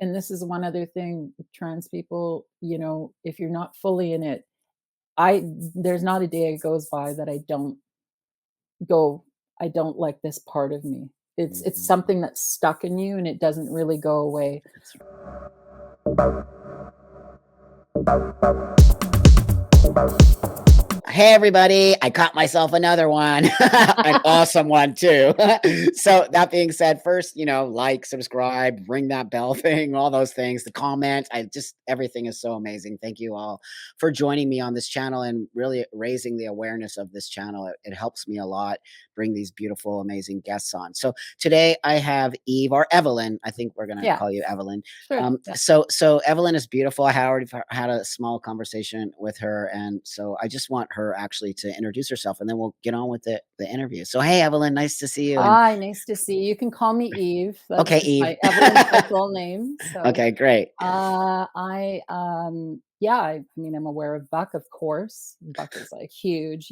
and this is one other thing, trans people, if you're not fully in it, I there's not a day that goes by that go, I don't like this part of me. It's Mhm. something that's stuck in you and it doesn't really go away. That's Hey everybody, I caught myself another one. An awesome one too. So that being said, first, like, subscribe, ring that bell thing, all those things, the comment. Everything is so amazing. Thank you all for joining me on this channel and really raising the awareness of this channel. It helps me a lot bring these beautiful, amazing guests on. So today I have Eve, or Evelyn. I think we're gonna Yeah, call you Evelyn. sure. Yeah. So Evelyn is beautiful. I already had a small conversation with her, and so I just want her actually to introduce herself, and then we'll get on with the interview. So, hey, Evelyn, nice to see you. And Hi, nice to see you. You can call me Eve. That's okay, just Eve. my Evelyn's my full name. So, Okay, great. yeah, I mean, I'm aware of Buck, of course. Buck is like huge,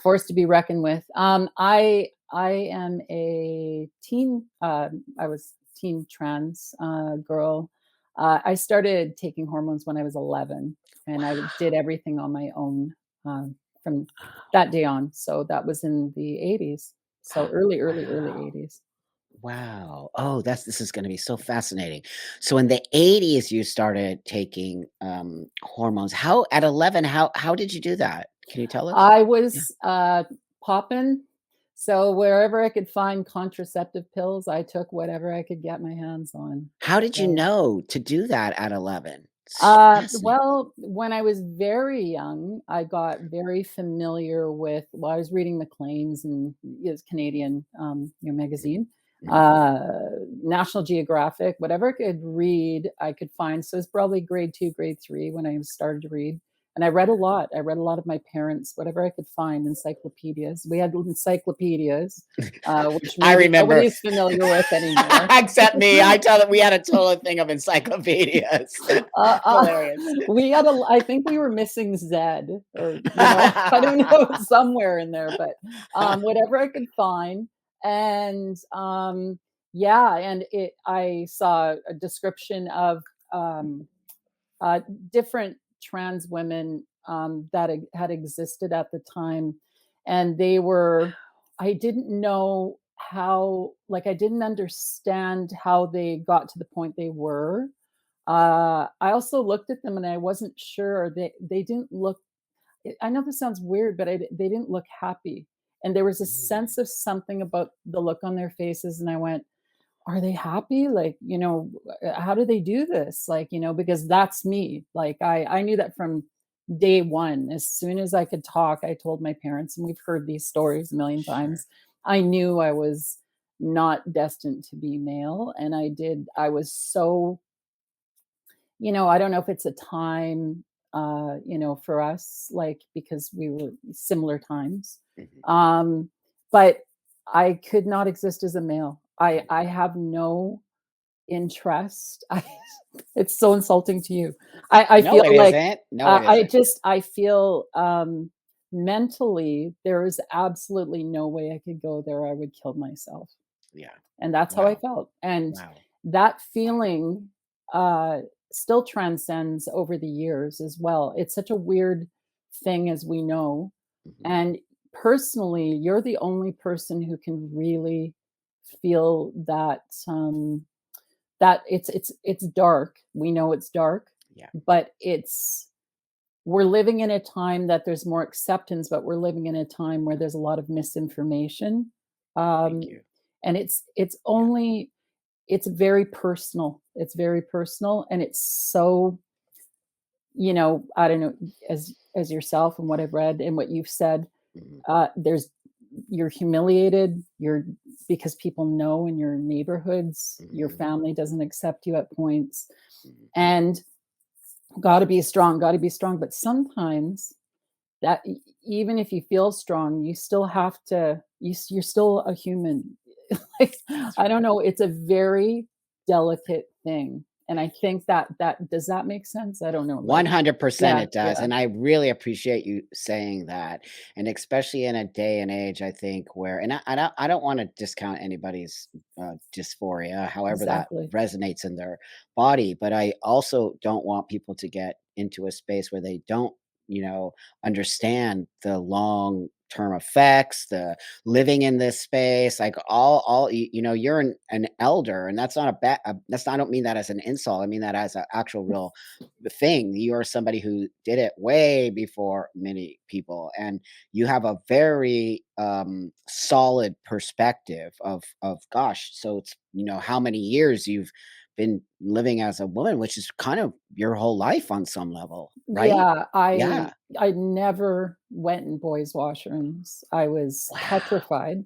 force to be reckoned with. I am a teen. I was teen trans girl. I started taking hormones when I was 11, and I did everything on my own from that day on. So that was in the 80s. So early Wow. 80s. Wow. Oh, this is going to be so fascinating. So in the 80s you started taking hormones. How at 11, how did you do that? Can you tell us? I Yeah. was popping. So wherever I could find contraceptive pills, I took whatever I could get my hands on. How did you So know to do that at 11? It's fascinating. Well, when I was very young, I got very familiar with, well, I was reading Maclean's and his Canadian, magazine, Mhm. National Geographic, whatever I could read, I could find. So it's probably grade 2, grade 3 when I started to read. And I read a lot. I read a lot of my parents, whatever I could find, encyclopedias. We had encyclopedias, which I maybe remember. nobody's familiar with anymore. Except me. I tell them we had a total thing of encyclopedias. Uh, uh, Hilarious. we had I think we were missing Zed, or I don't know, somewhere in there, but whatever I could find, and yeah, and I saw a description of um, different trans women that had existed at the time, and they were. I didn't know how, like, I didn't understand how they got to the point they were. I also looked at them and I wasn't sure. They didn't look. I know this sounds weird, but they didn't look happy, and there was a Mm, sense of something about the look on their faces, and I went, "Are they happy? Like, how do they do this? Like, because that's me. Like, I knew that from day one. As soon as I could talk, I told my parents, and we've heard these stories a million sure. times. I knew I was not destined to be male, and I was so, I don't know if it's a time, for us, like, because we were similar times. Mhm. Um, but I could not exist as a male. I have no interest. It's so insulting to you. I No, feel it like isn't. No, it I isn't. just I feel mentally there is absolutely no way I could go there. I would kill myself. Yeah. And that's how I Wow. felt. And Wow. that feeling uh, still transcends over the years as well. It's such a weird thing, as we know. Mhm. And personally, you're the only person who can really feel that that it's dark. We know it's dark, Yeah. but we're living in a time that there's more acceptance, but we're living in a time where there's a lot of misinformation. Thank Um, you. and it's Yeah. only it's very personal. It's very personal, and it's so, I don't know, as yourself and what I've read and what you've said, Mhm. there's you're humiliated, because people know in your neighborhoods, your Mhm. family doesn't accept you at points, Mhm. and got to be strong, but sometimes that even if you feel strong, you still have to you're still a human. Like, That's I don't right. know, it's a very delicate thing. And I think that does that make sense? I don't know, like 100% yeah, it does, yeah, and I really appreciate you saying that, and especially in a day and age, I think, where and I don't wanna discount anybody's, dysphoria, however that exactly. resonates in their body, but I also don't want people to get into a space where they don't, understand the long-term effects, the living in this space, like, all you're an elder, and that's not a bad that's not I don't mean that as an insult, I mean that as an actual real thing. You are somebody who did it way before many people, and you have a very solid perspective of gosh. So it's how many years you've been living as a woman, which is kind of your whole life on some level, right? Yeah, I Yeah. I never went in boys' washrooms. I was Wow. petrified.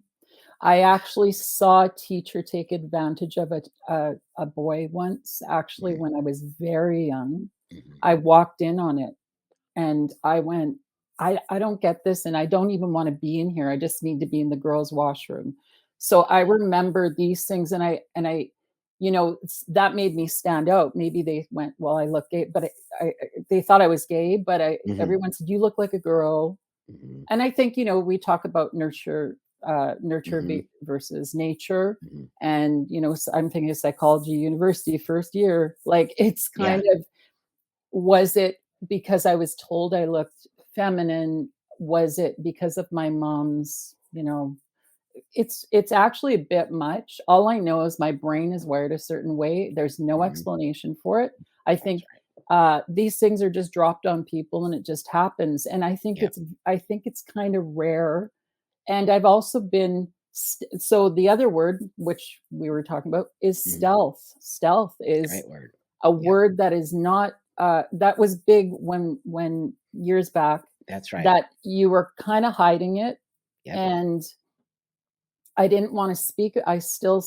I actually saw a teacher take advantage of a boy once, actually, Mhm, when I was very young. mhm. I walked in on it and I went, I don't get this and I don't even wanna be in here. I just need to be in the girls' washroom." So I remember these things that made me stand out. Maybe they went, "Well, I look gay," but I they thought I was gay, but Mhm, everyone said, "You look like a girl." mhm, And I think, we talk about nurture mhm, versus nature. mhm. And, I'm thinking of psychology university first year. Like, it's Yeah. kind of, was it because I was told I looked feminine? Was it because of my mom's, it's actually a bit much. All I know is my brain is wired a certain way. There's no Mhm. explanation for it. I That's think right. these things are just dropped on people and it just happens. And Yep. I think it's kind of rare. And I've also been so the other word which we were talking about is Mhm. stealth. Stealth is Great word. a Yep. word that is not that was big when years back, That's right. that you were kind of hiding it. Yep. And I didn't wanna speak. I still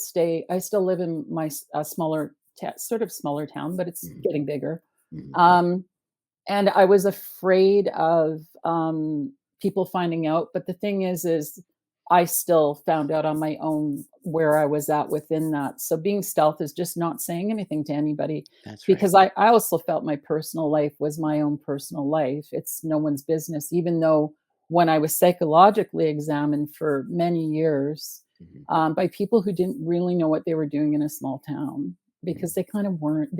live in my smaller sort of smaller town, but it's Mhm, getting bigger. mhm. Um, and I was afraid of, people finding out, but the thing is I still found out on my own where I was at within that. So being stealth is just not saying anything to anybody, That's right. because I also felt my personal life was my own personal life. It's no one's business, even though when I was psychologically examined for many years, Mhm, by people who didn't really know what they were doing in a small town, mhm, because they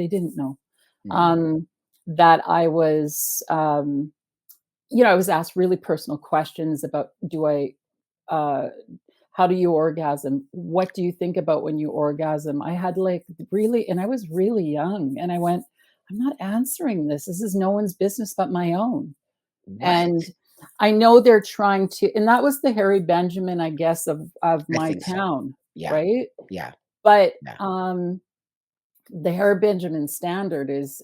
didn't know. mhm. Um, that I was, I was asked really personal questions about, uh, how do you orgasm? What do you think about when you orgasm? I had like really, and I was really young, and I went, I'm not answering this. This is no one's business but my own. And Right. I know they're trying to, and that was the Harry Benjamin, I guess, of I my think so. town, Yeah. right? Yeah. But Yeah. the Harry Benjamin standard is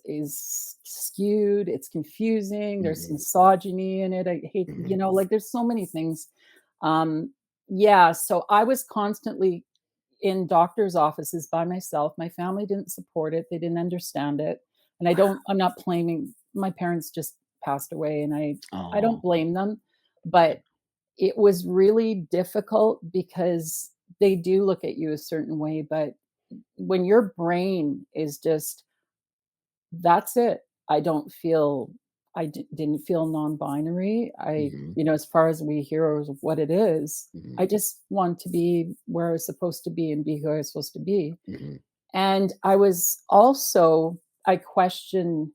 skewed, it's confusing, there's Mhm, misogyny in it, I hate, mhm. like, there's so many things. Yeah, so I was constantly in doctor's offices by myself. My family didn't support it, they didn't understand it, and I'm not blaming my parents just passed away, and I don't Oh, blame them, but it was really difficult because they do look at you a certain way, but when your brain is just, that's it. I don't feel didn't feel non-binary. mhm, As far as we hear as what it is, mhm, I just want to be where I was supposed to be and be who I was supposed to be. mhm, And I question,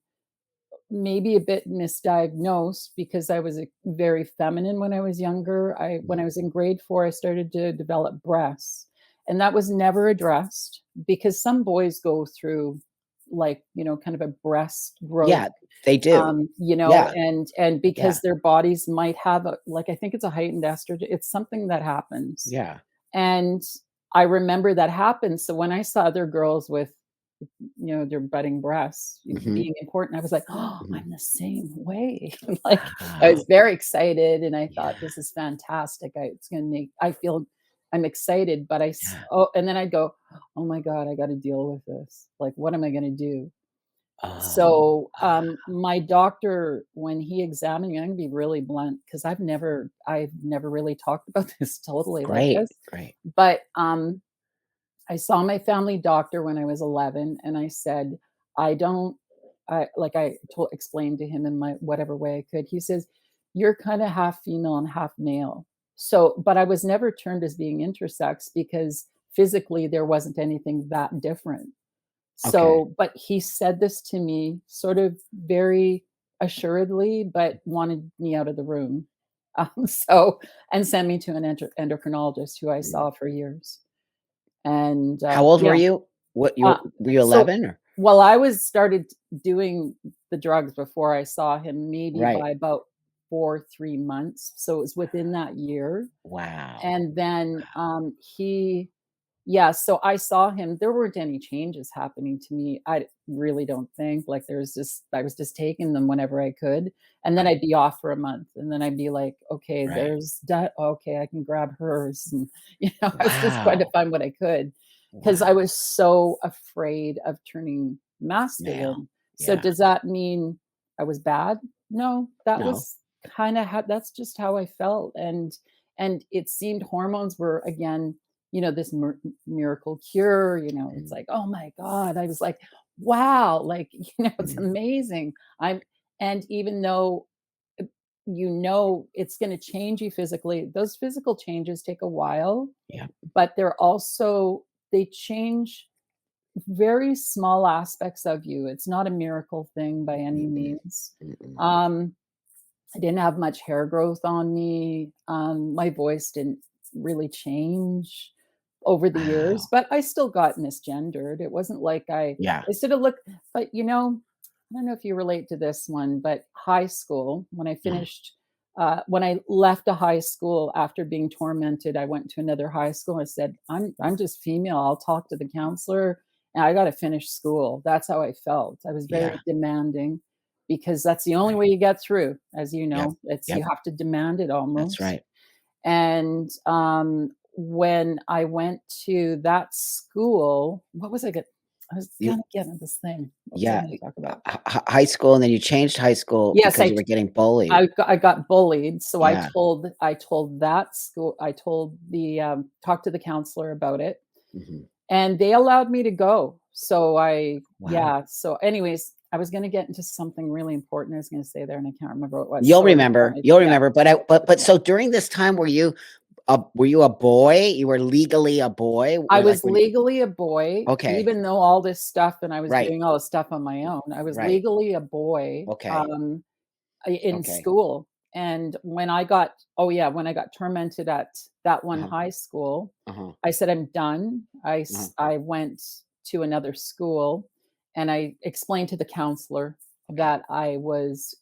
maybe a bit misdiagnosed, because I was, very feminine when I was younger. When I mhm. was in grade 4, I started to develop breasts, and that was never addressed, because some boys go through, like, kind of a breast growth, Yeah, they do. Yeah, and yeah, because their bodies might have I think it's a heightened estrogen, it's something that happens. yeah. And I remember that happened, so when I saw other girls with, their budding breasts Mhm, being important, I was like, "Oh, mhm. I'm the same way." Like, I Wow. was very excited, and I thought, Yeah, "This is fantastic. It's gonna make I feel I'm excited," but yeah. and then I'd go, "Oh my god, I gotta deal with this. Like, what am I gonna do?" Oh, So, my doctor, when he examined me, I'm gonna be really blunt, because 'cause I've never really talked about this totally like great, this, great. but, I saw my family doctor when I was 11, and I said, I don't I like I told explained to him in my whatever way I could. He says, "You're kinda half female and half male." So but I was never termed as being intersex because physically there wasn't anything that different. Okay. So but he said this to me sort of very assuredly, but wanted me out of the room. So and sent me to an endocrinologist who I Mm. saw for years. And, How old were yeah. you? What Uh, were you so 11 or? well, I was started doing the drugs before I saw him, maybe Right. by about 4, 3 months, so it was within that year, Wow. and then, he yeah, so I saw him there weren't any changes happening to me, I really don't think, like, there was just I was just taking them whenever I could, and then Right. I'd be off for a month, and then I'd be like, "Okay, Right. there's that okay, I can grab hers," and, I was just trying to Wow. find what I could because I Wow. was so afraid of turning Male. masculine. So Yeah. does that mean I was bad? No, that No. was kinda how that's just how I felt, and it seemed hormones were again, this miracle cure, it's Mm. like, "Oh my god." I was like, "Wow," like, it's Mhm. amazing. I'm and even though, uh, it's gonna change you physically, those physical changes take a while, Yeah. but they change very small aspects of you. It's not a miracle thing by any Mm-mm. means. Mm-mm. Um, I didn't have much hair growth on me. My voice didn't really change over the years, Wow. but I still got misgendered. It wasn't like Yeah. I sort of look, but I don't know if you relate to this one, but high school, Uh-huh. when I left a high school after being tormented, I went to another high school. I said, I'm just female. I'll talk to the counselor and I got to finish school. That's how I felt. I was very Yeah. demanding because that's the only Right. way you get through, as you Yep. know. It's you Yep. have to demand it That's almost. right. And when I went to that school, what was I get? I was You kind of getting at this thing. What was I yeah, going to talk about? high school, and then you changed high school Yes, because you were getting bullied. I got bullied, so Yeah. I told that school I told the, talked to the counselor about it, Mhm. and they allowed me to go. So Wow. so anyways, I was gonna get into something really important I was gonna say there, and I can't remember what it was. Sorry, guys. You'll Yeah. remember, but so during this time, were you a boy? You were legally a boy? I Like, was when you legally a boy, okay. even though all this stuff and I was Right. doing all this stuff on my own. I was Right. legally a boy, Okay. in Okay. school, and when I got tormented at that one Uh-huh. high school, Uh-huh. I said, "I'm done." Uh-huh. I went to another school, and I explained to the counselor Okay. that I was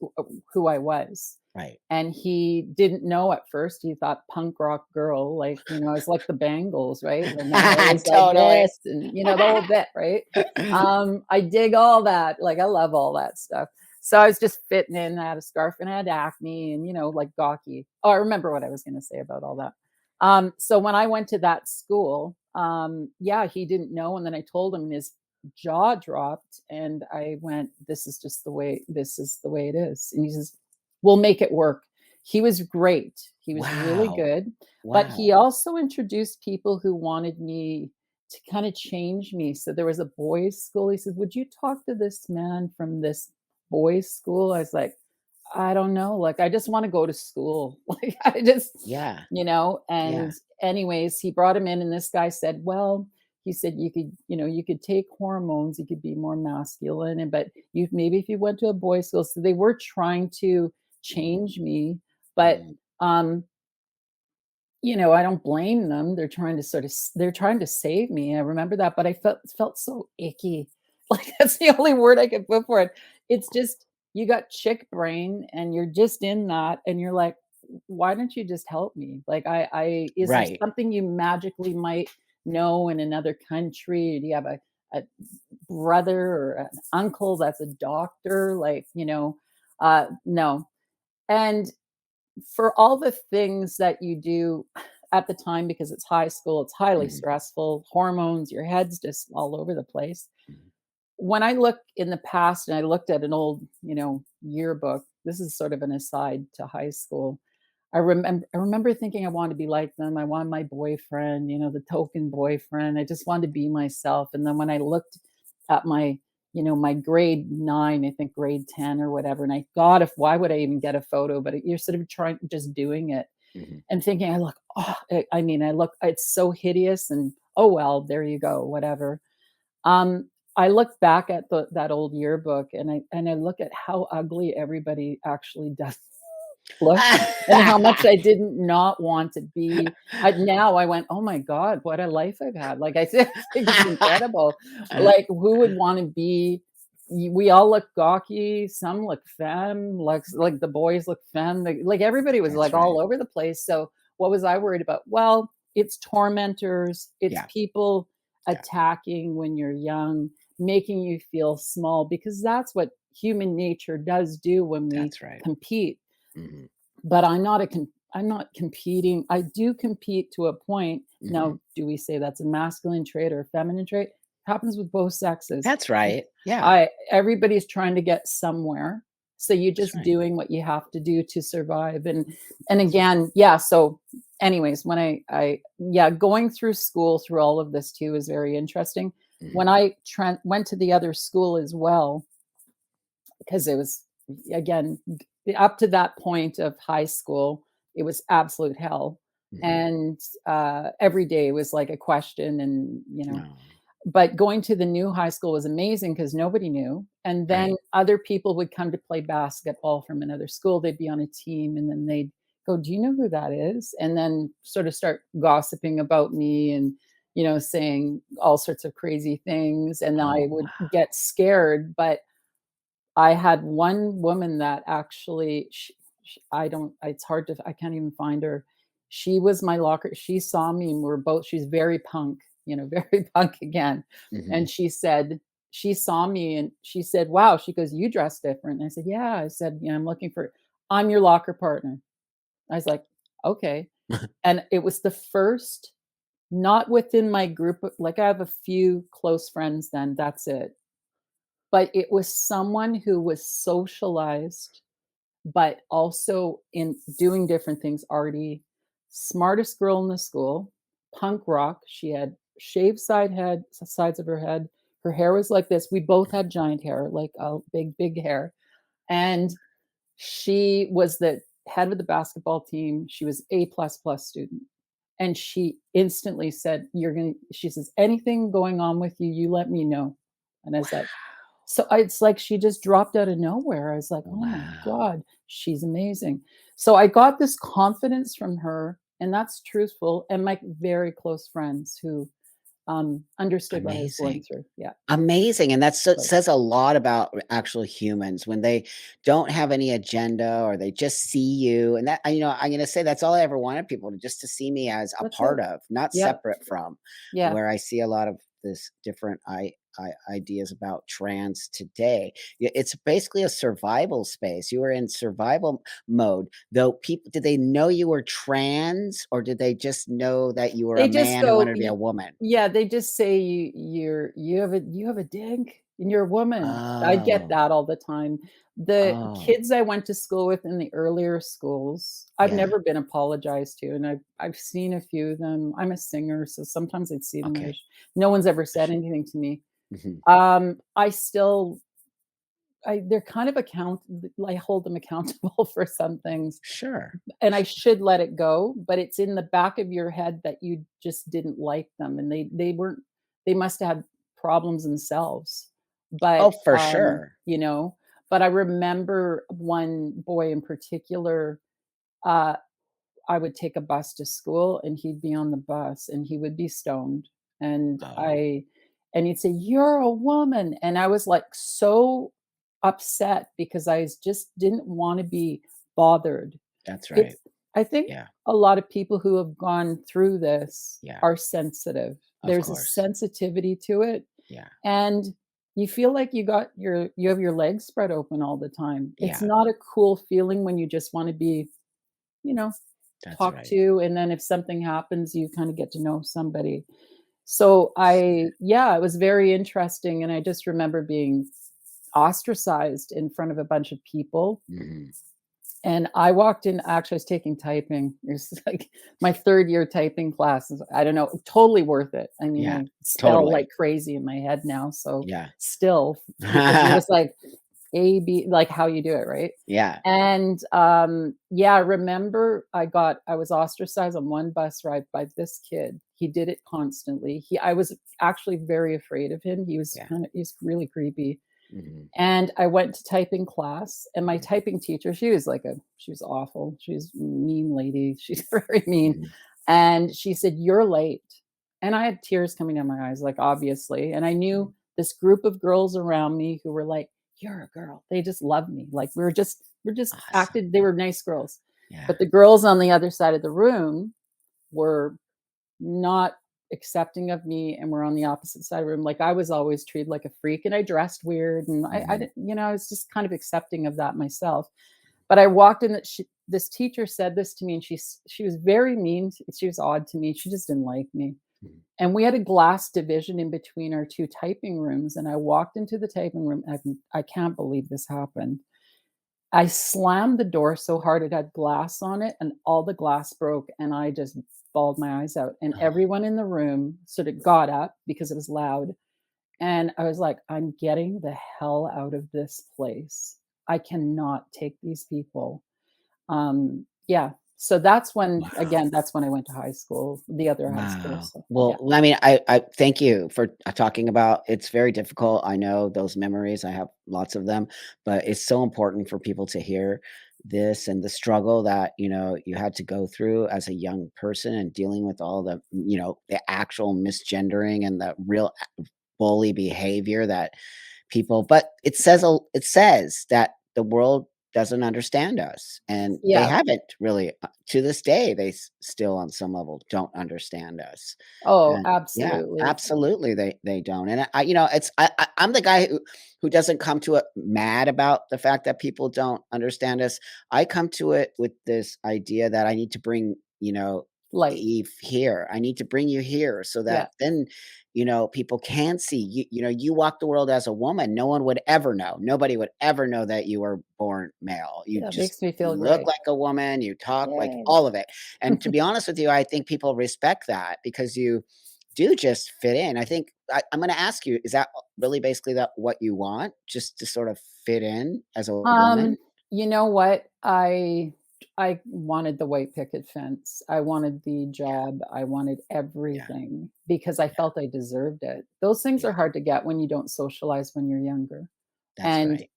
who I was. Right. And he didn't know at first, he thought punk rock girl, like, I was like the Bangles, right? When my hair was like Totally. this and, the whole bit, right? I dig all that, like, I love all that stuff. So I was just fitting in, I had a scarf and I had acne and, like gawky. Oh, I remember what I was gonna say about all that. So when I went to that school, yeah, he didn't know, and then I told him and his jaw dropped and I went, this is the way it is. And he says, "We'll make it work." He was great. He was really Wow. good, but he Wow. also introduced people who wanted me to kinda change me. So there was a boys' school. He said, "Would you talk to this man from this boys' school?" I was like, "I don't know, like, I just wanna go to school." Like, I just Yeah. and Yeah. anyways, he brought him in and this guy said, "Well," he said, you could take hormones, you could be more masculine, and but you maybe if you went to a boys' school." So they were trying to Mhm. change me, but, Mhm. um I don't blame them. They're trying to save me. I remember that, but I felt so icky. Like that's the only word I could put for it. It's just you got chick brain and you're just in that and you're like, why don't you just help me? Like I is there Right. something you magically might know in another country? Do you have a brother or an uncle that's a doctor? Like, no. And for all the things that you do at the time because it's high school, it's highly Mhm. stressful, hormones, your head's just all over the place. Mhm. When I look in the past and I looked at an old, yearbook, this is sort of an aside to high school. I remember thinking I wanted to be like them. I wanted my boyfriend, the token boyfriend. I just wanted to be myself. And then when I looked at my my grade 9, I think grade 10 or whatever. And I thought, if why would I even get a photo? But you're sort of trying, just doing it Mhm. and thinking, I look, oh, I mean, I look, it's so hideous. And oh, well, there you go, whatever. I look back at that old yearbook, and I look at how ugly everybody actually does look, and how much I didn't not want to be. Now I went, "Oh my god, what a life I've had." Like, I think it's incredible. Like, who would wanna be we all look gawky, some look femme, like the boys look femme, like everybody was, That's like, right. all over the place. So, what was I worried about? Well, it's tormentors, it's Yeah, people yeah, attacking when you're young, making you feel small, because that's what human nature does do when we that's right. compete. Mhm, But I'm not competing. I do compete to a point. mhm. Now, do we say that's a masculine trait or a feminine trait? Happens with both sexes. That's right. Yeah, I Everybody's trying to get somewhere. So you're that's just right. doing what you have to do to survive. And again, yeah, so anyways, when I yeah, going through school through all of this too is very interesting. When Mhm. I went to the other school as well, because it was, again, up to that point of high school, it was absolute hell. Mhm. And every day was like a question, and No. but going to the new high school was amazing because nobody knew. And then Right. other people would come to play basketball from another school. They'd be on a team, and then they'd go, "Do you know who that is?" And then sort of start gossiping about me, and saying all sorts of crazy things. And I Oh, would wow. get scared. But I had one woman that actually, I don't, it's hard to, I can't even find her. She was my locker. She saw me, and she's very punk, very punk again. And Mhm. she saw me, and she said, "Wow." She goes, "You dress different." And I said, "Yeah." I said, "I'm looking for, I'm your locker partner." I was like, "Okay." And it was the first, not within my group, like I have a few close friends, then that's it. But it was someone who was socialized, but also in doing different things, arty, smartest girl in the school, punk rock. She had shaved sides of her head. Her hair was like this. We both had giant hair, like a big, big hair. And she was the head of the basketball team. She was A plus plus student. And she instantly said, she says, "Anything going on with you, you let me know." And I was like, it's like she just dropped out of nowhere. I was like, "Oh my Wow. god, she's amazing." So I got this confidence from her, and that's truthful, and my very close friends who, understood what I was going Amazing. through. Yeah. Amazing, and that So says a lot about actual humans when they don't have any agenda or they just see you, and that I'm gonna say that's all I ever wanted people to just to see me as a that's it. part of, not Yeah. separate from, Yeah. where I see a lot of this different ideas about trans today. It's basically a survival space. You were in survival mode, though people did they know you were trans, or did they just know that you were a They just man who go, wanted to be a woman? yeah, they just say you have a dink and you're a woman. I get Oh, that all the time. The oh, kids I went to school with in the earlier schools, I've yeah. never been apologized to, and I've seen a few of them. I'm a singer, so sometimes I'd see them. Okay. No one's ever said anything to me. Mhm. I still, they're kind of I hold them accountable for some things, Sure. and I should let it go, but it's in the back of your head that you just didn't like them, and they weren't, they must have had problems themselves. Oh, But, for sure. you know, but I remember one boy in particular, uh, I would take a bus to school, and he'd be on the bus, and he would be stoned, and Oh, I and he'd say, "You're a woman," and I was, like, so upset because just didn't wanna be bothered. that's right. It's I think Yeah, a lot of people who have gone through this yeah, are sensitive. of There's a course. sensitivity to it, Yeah, and you feel like you have your legs spread open all the time. It's yeah, not a cool feeling when you just wanna be, you know, that's talked right. to, and then if something happens, you kinda get to know somebody. So yeah, it was very interesting, and I just remember being ostracized in front of a bunch of people. Mhm. And I walked in actually, I was taking typing. It was like my 3rd year typing classes. I don't know, totally worth it. I mean, Yeah, I spell totally. like crazy in my head now, so Yeah. still, because you're just like, A, B like how you do it, right? Yeah. And, yeah, I remember I was ostracized on one bus ride by this kid. He did it constantly. I was actually very afraid of him. Yeah. He's really creepy. Mhm. And I went to typing class, and my Mhm. typing teacher, she was awful. She's a mean lady. She's very mean. Mhm. And she said, "You're late." And I had tears coming down my eyes, like, obviously. And I Mhm. knew this group of girls around me who were like, "You're a girl." They just loved me. Like we're just Awesome. acted, they were nice girls. Yeah. But the girls on the other side of the room were not accepting of me and were on the opposite side of the room. Like, I was always treated like a freak and I dressed weird and I Mhm. didn't, I was just kind of accepting of that myself. But I walked in that this teacher said this to me and she was very mean. She was odd to me. She just didn't like me. Mhm. And we had a glass division in between our 2 typing rooms. And I walked into the typing room. And I can't believe this happened. I slammed the door so hard it had glass on it, and all the glass broke, and I just bawled my eyes out, and Oh, everyone in the room sort of got up because it was loud, and I was like, "I'm getting the hell out of this place. I cannot take these people." Yeah, so wow. that's when I went to high school, the other high school, Wow. so yeah. Well, I mean, I thank you for talking about it's very difficult. I know those memories. I have lots of them, but it's so important for people to hear this and the struggle that, you had to go through as a young person and dealing with all the actual misgendering and the real bully behavior that people but it says that the world doesn't understand us, and they Yeah. haven't really, to this day, they still on some level don't understand us. Oh, And yeah, absolutely. absolutely, they don't. And I'm the guy who doesn't come to it mad about the fact that people don't understand us. I come to it with this idea that I need to bring, Light. Eve here. I need to bring you here so Yeah. that then, people can see you. You walk the world as a woman. No one would ever know. Nobody would ever know that you were born male. You Yeah, it just makes me feel look great. like a woman. You talk like Yay. all of it. And to be honest with you, I think people respect that because you do just fit in. I'm going to ask you: is that really basically that what you want, just to sort of fit in as a Um, woman? you know what? I wanted the white picket fence. I wanted the job. I wanted Yeah, everything because I yeah, felt I deserved it. Those things are yeah. hard to get when you don't socialize when you're younger. That's And right.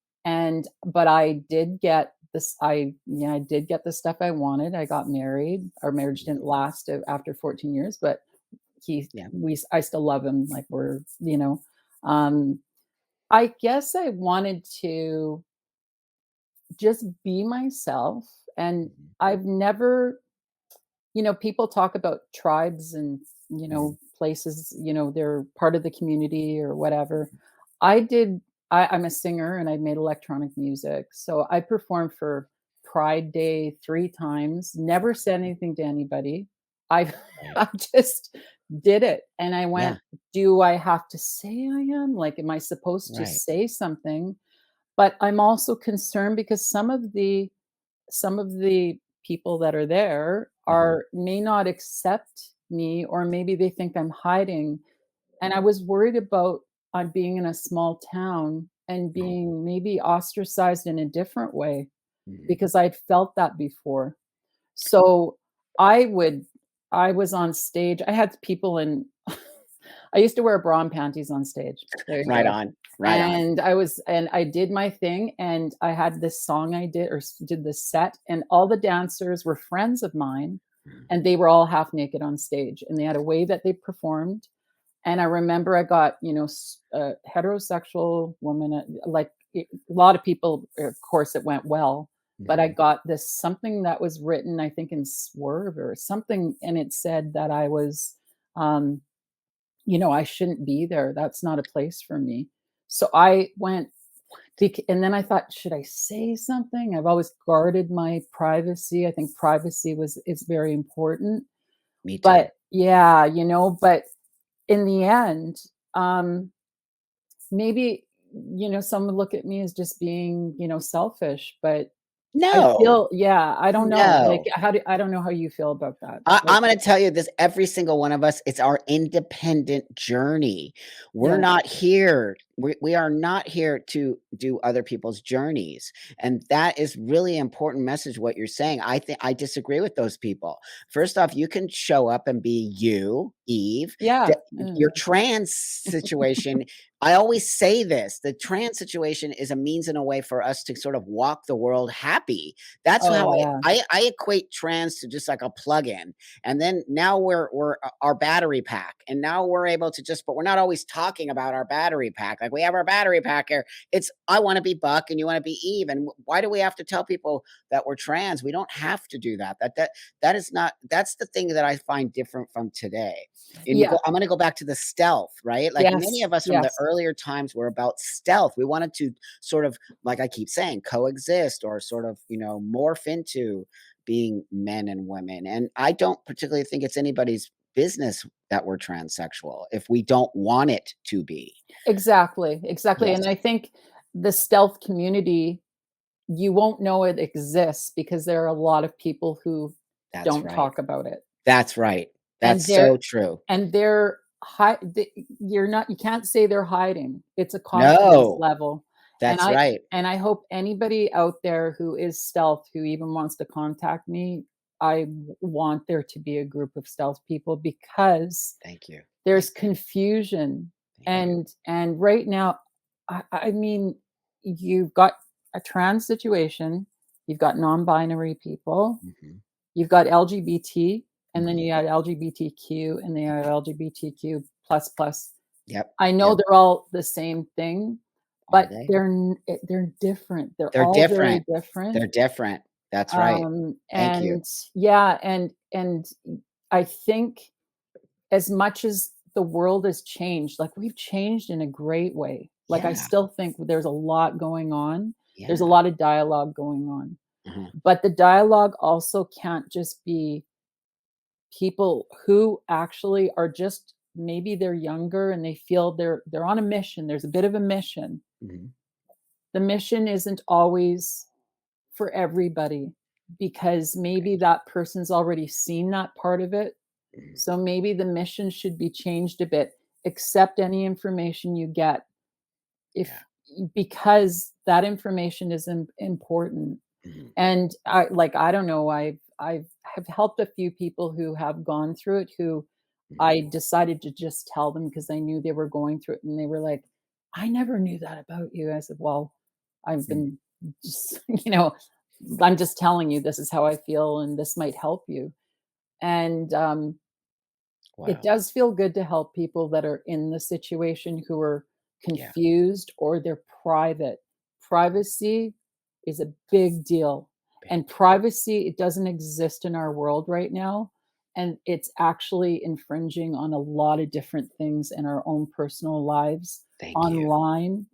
but I did get this I did get the stuff I wanted. I got married. Our marriage Mhm. didn't last after 14 years, but Yeah. I still love him like um I guess I wanted to just be myself, and Mhm. I've never people talk about tribes and, Mhm. places, they're part of the community or whatever. I did I'm a singer and I made electronic music, so I performed for Pride Day 3 times, never said anything to anybody. I Right. I just did it, and I Yeah. went, "Do I have to say I am? Like, am I supposed to Right. say something?" But I'm also concerned because some of the people that are there Mhm. may not accept me, or maybe they think I'm hiding, and I was worried about being in a small town and Mhm. being maybe ostracized in a different way Mhm. because I'd felt that before. So, I would I was on stage. I had people in I used to wear bra and panties on stage. There you Right go. on. Right on. And I did my thing, and I had this song I did did this set, and all the dancers were friends of mine, Mhm. and they were all half naked on stage, and they had a way that they performed. And I remember I got, a heterosexual woman, a lot of people, of course, it went well, but I Mhm. got this something that was written, I think, in Swerve or something, and it said that I was, um, I shouldn't be there. That's not a place for me. So I went, and then I thought, should I say something? I've always guarded my privacy. I think privacy is very important. Me too. But yeah, but in the end, maybe, some would look at me as just being, selfish, but I No, feel yeah, I don't know, like, no. I don't know how you feel about that, like I'm gonna tell you this, every single one of us, it's our independent journey. We're yeah, not here we are not here to do other people's journeys, and that is really important message what you're saying. I think I disagree with those people. First off, you can show up and be you, Eve. D yeah, Your trans situation, I always say this, the trans situation is a means and a way for us to sort of walk the world happy. That's how oh, yeah. I equate trans to just like a plug-in. And then now we're our battery pack, and now we're able to just but we're not always talking about our battery pack. Like we have our battery pack here. It's I want to be Buck and you want to be Eve. And why do we have to tell people that we're trans? We don't have to do that. That is not that's the thing that I find different from today. And Yeah, I'm gonna go back to the stealth, right? Like many yes, of us from the yes, earlier times were about stealth. We wanted to sort of, like I keep saying, coexist or sort of, morph into being men and women. And I don't particularly think it's anybody's business that we're transsexual if we don't want it to be. exactly, exactly, and Yes, I think the stealth community, you won't know it exists because there are a lot of people who that's don't right. talk about it, That's right. and That's so true. they're hi the you're not you can't say they're hiding. It's a confidence No, level, and that's right. I hope anybody out there who is stealth, who even wants to contact me, I want there to be a group of stealth people because Thank you. Thank there's you. confusion, Thank you. and right now, I mean, you've got a trans situation, you've got non-binary people, Mhm, you've got LGBT, and then mhm. you got LGBTQ, and then you have LGBTQ plus plus. Yep, I know yep. they're all the same thing, Are but they? they're different. They're They're all very different. different. They're different. That's right. Thank you. And yeah, and I think as much as the world has changed, like, we've changed in a great way. Like, I Yeah, still think there's a lot going on. There's a yeah. lot of dialogue going on. Mhm, But the dialogue also can't just be people who actually are just maybe they're younger and they feel they're on a mission. There's a bit of a mission. mhm. The mission isn't always for everybody because maybe that person's already seen that part of it. Mhm. So maybe the mission should be changed a bit. Accept any information you get Yeah. if because that information is important. Mhm, And I don't know, I've have helped a few people who have gone through it who mhm, I decided to just tell them because I knew they were going through it and they were like, "I never knew that about you." I said, "Well, I've mhm. been just, I'm just telling you this is how I feel and this might help you." And it Wow. does feel good to help people that are in the situation who are Yeah. confused or they're private. Privacy is a big deal. Big And deal. privacy, it doesn't exist in our world right now. And it's actually infringing on a lot of different things in our own personal lives. Thank you. Online,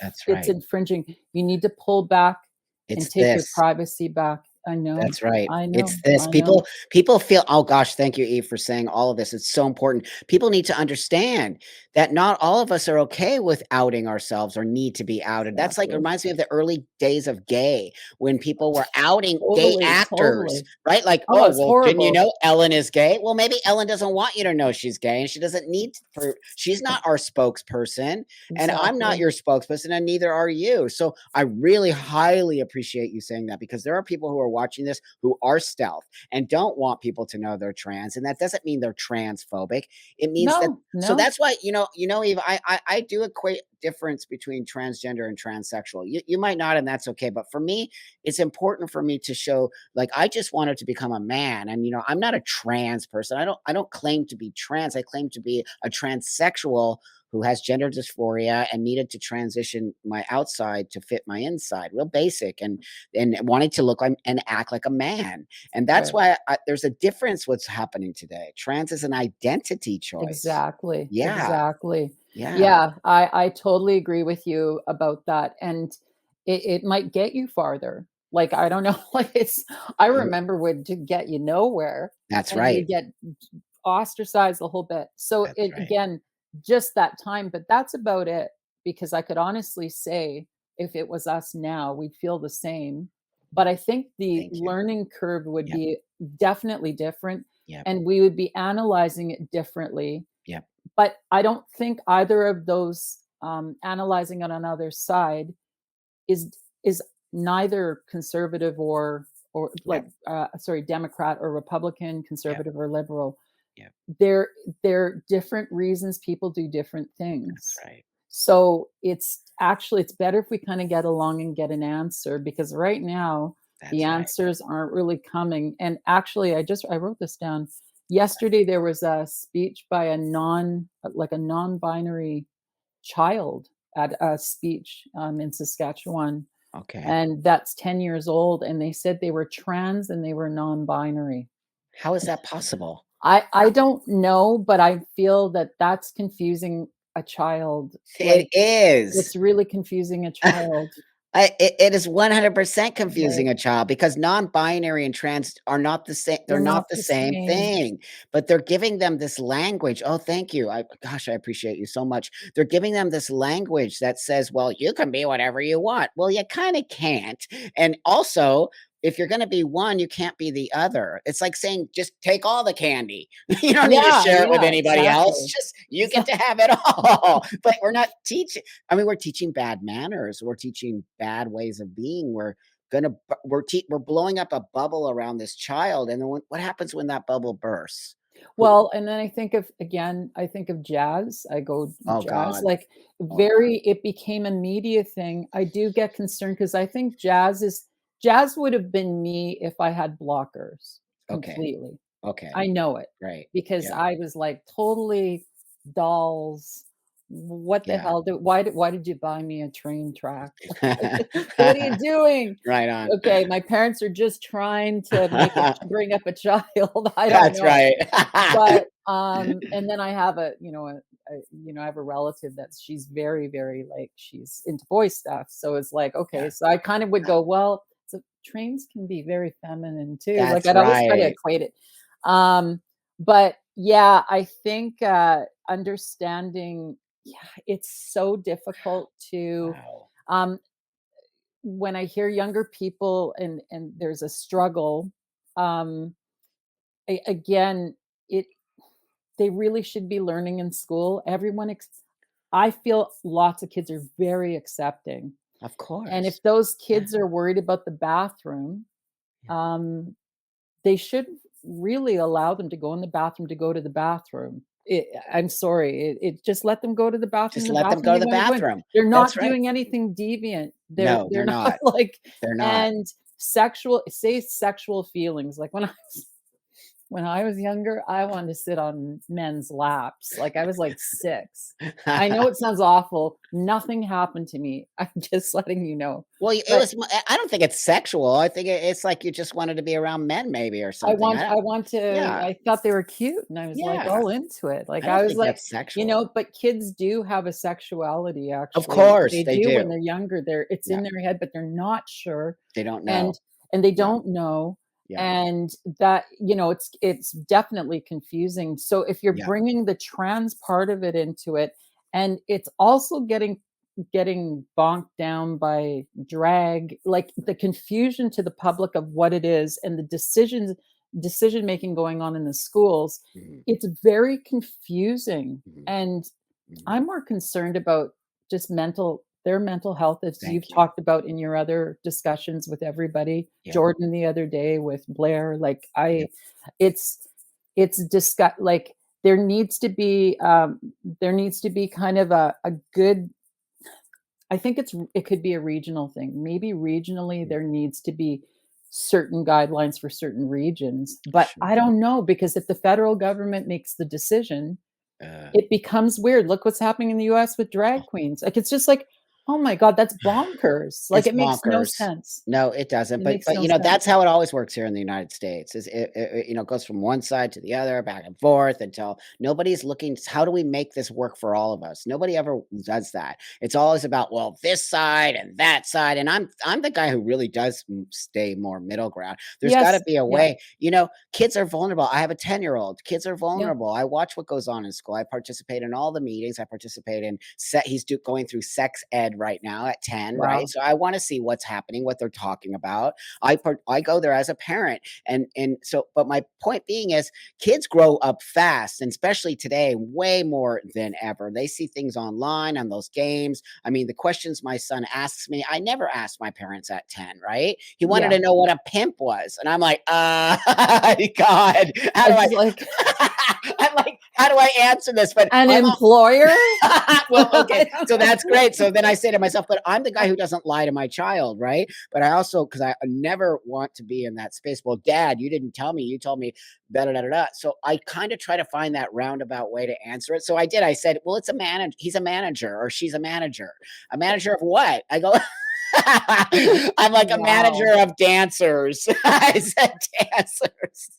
That's it's right. infringing. You need to pull back and It's take your this. privacy back. I know. That's right. I It's know. this. I know. People feel oh gosh, thank you, Eve, for saying all of this. It's so important. People need to understand that not all of us are okay with outing ourselves or need to be outed. That's like Exactly. reminds me of the early days of gay when people were outing gay Totally, actors, totally. right? Like, Oh, oh, it's well, didn't you horrible. know Ellen is gay? Well, maybe Ellen doesn't want you to know she's gay and she doesn't need for she's not our spokesperson and I'm not Exactly. your spokesperson and neither are you. So I really highly appreciate you saying that because there are people who are watching this who are stealth and don't want people to know they're trans, and that doesn't mean they're transphobic. It means that No, so no, that's why Eve, I do equate difference between transgender and transsexual. You might not, and that's okay. But for me, it's important for me to show like I just wanted to become a man, and I'm not a trans person. I don't claim to be trans. I claim to be a transsexual who has gender dysphoria and needed to transition my outside to fit my inside. Real basic and wanting to look like and act like a man. And that's right. why there's a difference what's happening today. Trans is an identity choice. Exactly, Yeah, exactly. yeah, Yeah, I totally agree with you about that, and it might get you farther. Like, I don't know, like, I mm, remember would to get you nowhere, that's and you right. get ostracized the whole bit. So, That's it right. again, just that time, but that's about it, because I could honestly say if it was us now, we'd feel the same. but I think the Thank you. learning curve would Yep, be definitely different, yep, and we would be analyzing it differently. yep, But I don't think either of those, analyzing it on either side is is neither conservative or like, yep, sorry, Democrat or Republican, yep, conservative or liberal. yep. They're they're different reasons people do different That's things. right. So it's better if we kind of get along and get an answer because right now the That's right. answers aren't really coming. And actually, I wrote this down. Yesterday there was a speech by a non-binary child at a speech in Saskatchewan, Okay. and that's 10 years old. And they said they were trans and they were non-binary. How is that possible? I don't know, but I feel that that's confusing a child, It like, is. it's really confusing a child, It is 100% right? confusing a child because non-binary and trans are not the same they're They're not not the the same same. thing, but they're giving them this language. Oh, thank you. I appreciate you so much. They're giving them this language that says, "Well, you can be whatever you want." Well, you kinda can't, and also, if you're gonna be one, you can't be the other. It's like saying, "Just take all the candy." You don't need to Yeah, share it with yeah, anybody else, exactly. just you get Exac to have it all, but we're not teaching I mean, we're teaching bad manners, we're teaching bad ways of being, we're blowing up a bubble around this child, and then what happens when that bubble bursts? Who Well, and then I think of jazz, I go Oh jazz, god, like, oh god. it became a media thing. I do get concerned because I think jazz would have been me if I had blockers Okay, completely. okay, I know it right, because yeah, I was, like, totally dolls. What the yeah. hell why did you buy me a train track? What are you doing? Right on. Okay, my parents are just trying to bring up a child, I don't That's know. right. But, and then I have I have a relative she's very, very, like, she's into boy stuff, so it's like, okay, Yeah, so I kind of would go, "Well, so trains can be very feminine too," like, that's I'd always try to right. equate it. But yeah, I think, understanding yeah, it's so difficult to, Wow. um when I hear younger people and there's a struggle, um, again, it they really should be learning in school. I feel lots of kids are very accepting, Of and if course. those Yeah, kids are worried about the bathroom, yeah. um, they should really allow them to go in the bathroom to go to the bathroom. I'm sorry, just let them go to the bathroom Just in the let them bathroom go to they the wanna go in. bathroom. They're That's not right. doing anything deviant. No, They're they're not not. like They're not. and sexual feelings, like when I was younger, I wanted to sit on men's laps, like, I was, like, 6. I know it sounds awful, nothing happened to me, I'm just letting you know, Well, it but was I don't think it's sexual. I think it's like you just wanted to be around men maybe or something. I I don't want to yeah, I thought they were cute, and I was, like, yeah. all into it, like, I don't I was, think like that's sexual. but kids do have a sexuality, Of actually, course they they do when do. they're younger, it's Yeah, in their head, but they're not sure, they don't and know. they Yeah, don't know, yeah, and that it's definitely confusing. So if you're yeah. bringing the trans part of it into it, and it's also getting bonked down by drag, like the confusion to the public of what it is and the decision making going on in the schools, Mhm, it's very confusing. mhm, And mhm. I'm more concerned about just their mental health, as you've Thank you. talked about in your other discussions with everybody. Yep, Jordan the other day with Blair, like yep, it's like there needs to be kind of a good. I think it could be a regional thing. Maybe regionally mm, there needs to be certain guidelines for certain regions, but sure. I don't know because if the federal government makes the decision, Uh, it becomes weird. Look what's happening in the US with oh, drag queens. Like, it's just like, "Oh my god, that's bonkers." Like, it's it makes no bonkers. sense. No, it doesn't, It makes but, no you know, sense. that's how it always works here in the United States, is you know, goes from one side to the other, back and forth until nobody's looking how do we make this work for all of us? Nobody ever does that. It's always about, well, this side and that side, and I'm the guy who really does stay more middle ground. There's gotta Yes. be a Yeah. way, you know, kids are vulnerable. I have a 10-year-old. Kids are Yeah. vulnerable. I watch what goes on in school. I participate in all the meetings. I participate in set he's going through sex ed right now at 10, right? Wow. So I wanna see what's happening, what they're talking about. I go there as a parent, and so but my point being is kids grow up fast, and especially today, way more than ever. They see things online on those games. I mean, the questions my son asks me, I never asked my parents at 10, right? He wanted Yeah. to know what a pimp was, and I'm like, God, how do I It's like I'm like, "How do I answer this?" But an my mom employer? well, okay, I don't so that's great. know. So then I say to myself, "But I'm the guy who doesn't lie to my child, right?" But I also, because I never want to be in that space, "Well, dad, you didn't tell me. You told me da da da da da." So I kinda try to find that roundabout way to answer it. So I did. I said, "Well, it's a manager. He's a manager or she's a manager." "A manager of what?" I go I'm like, "A Wow. manager of dancers." I said, "Dancers."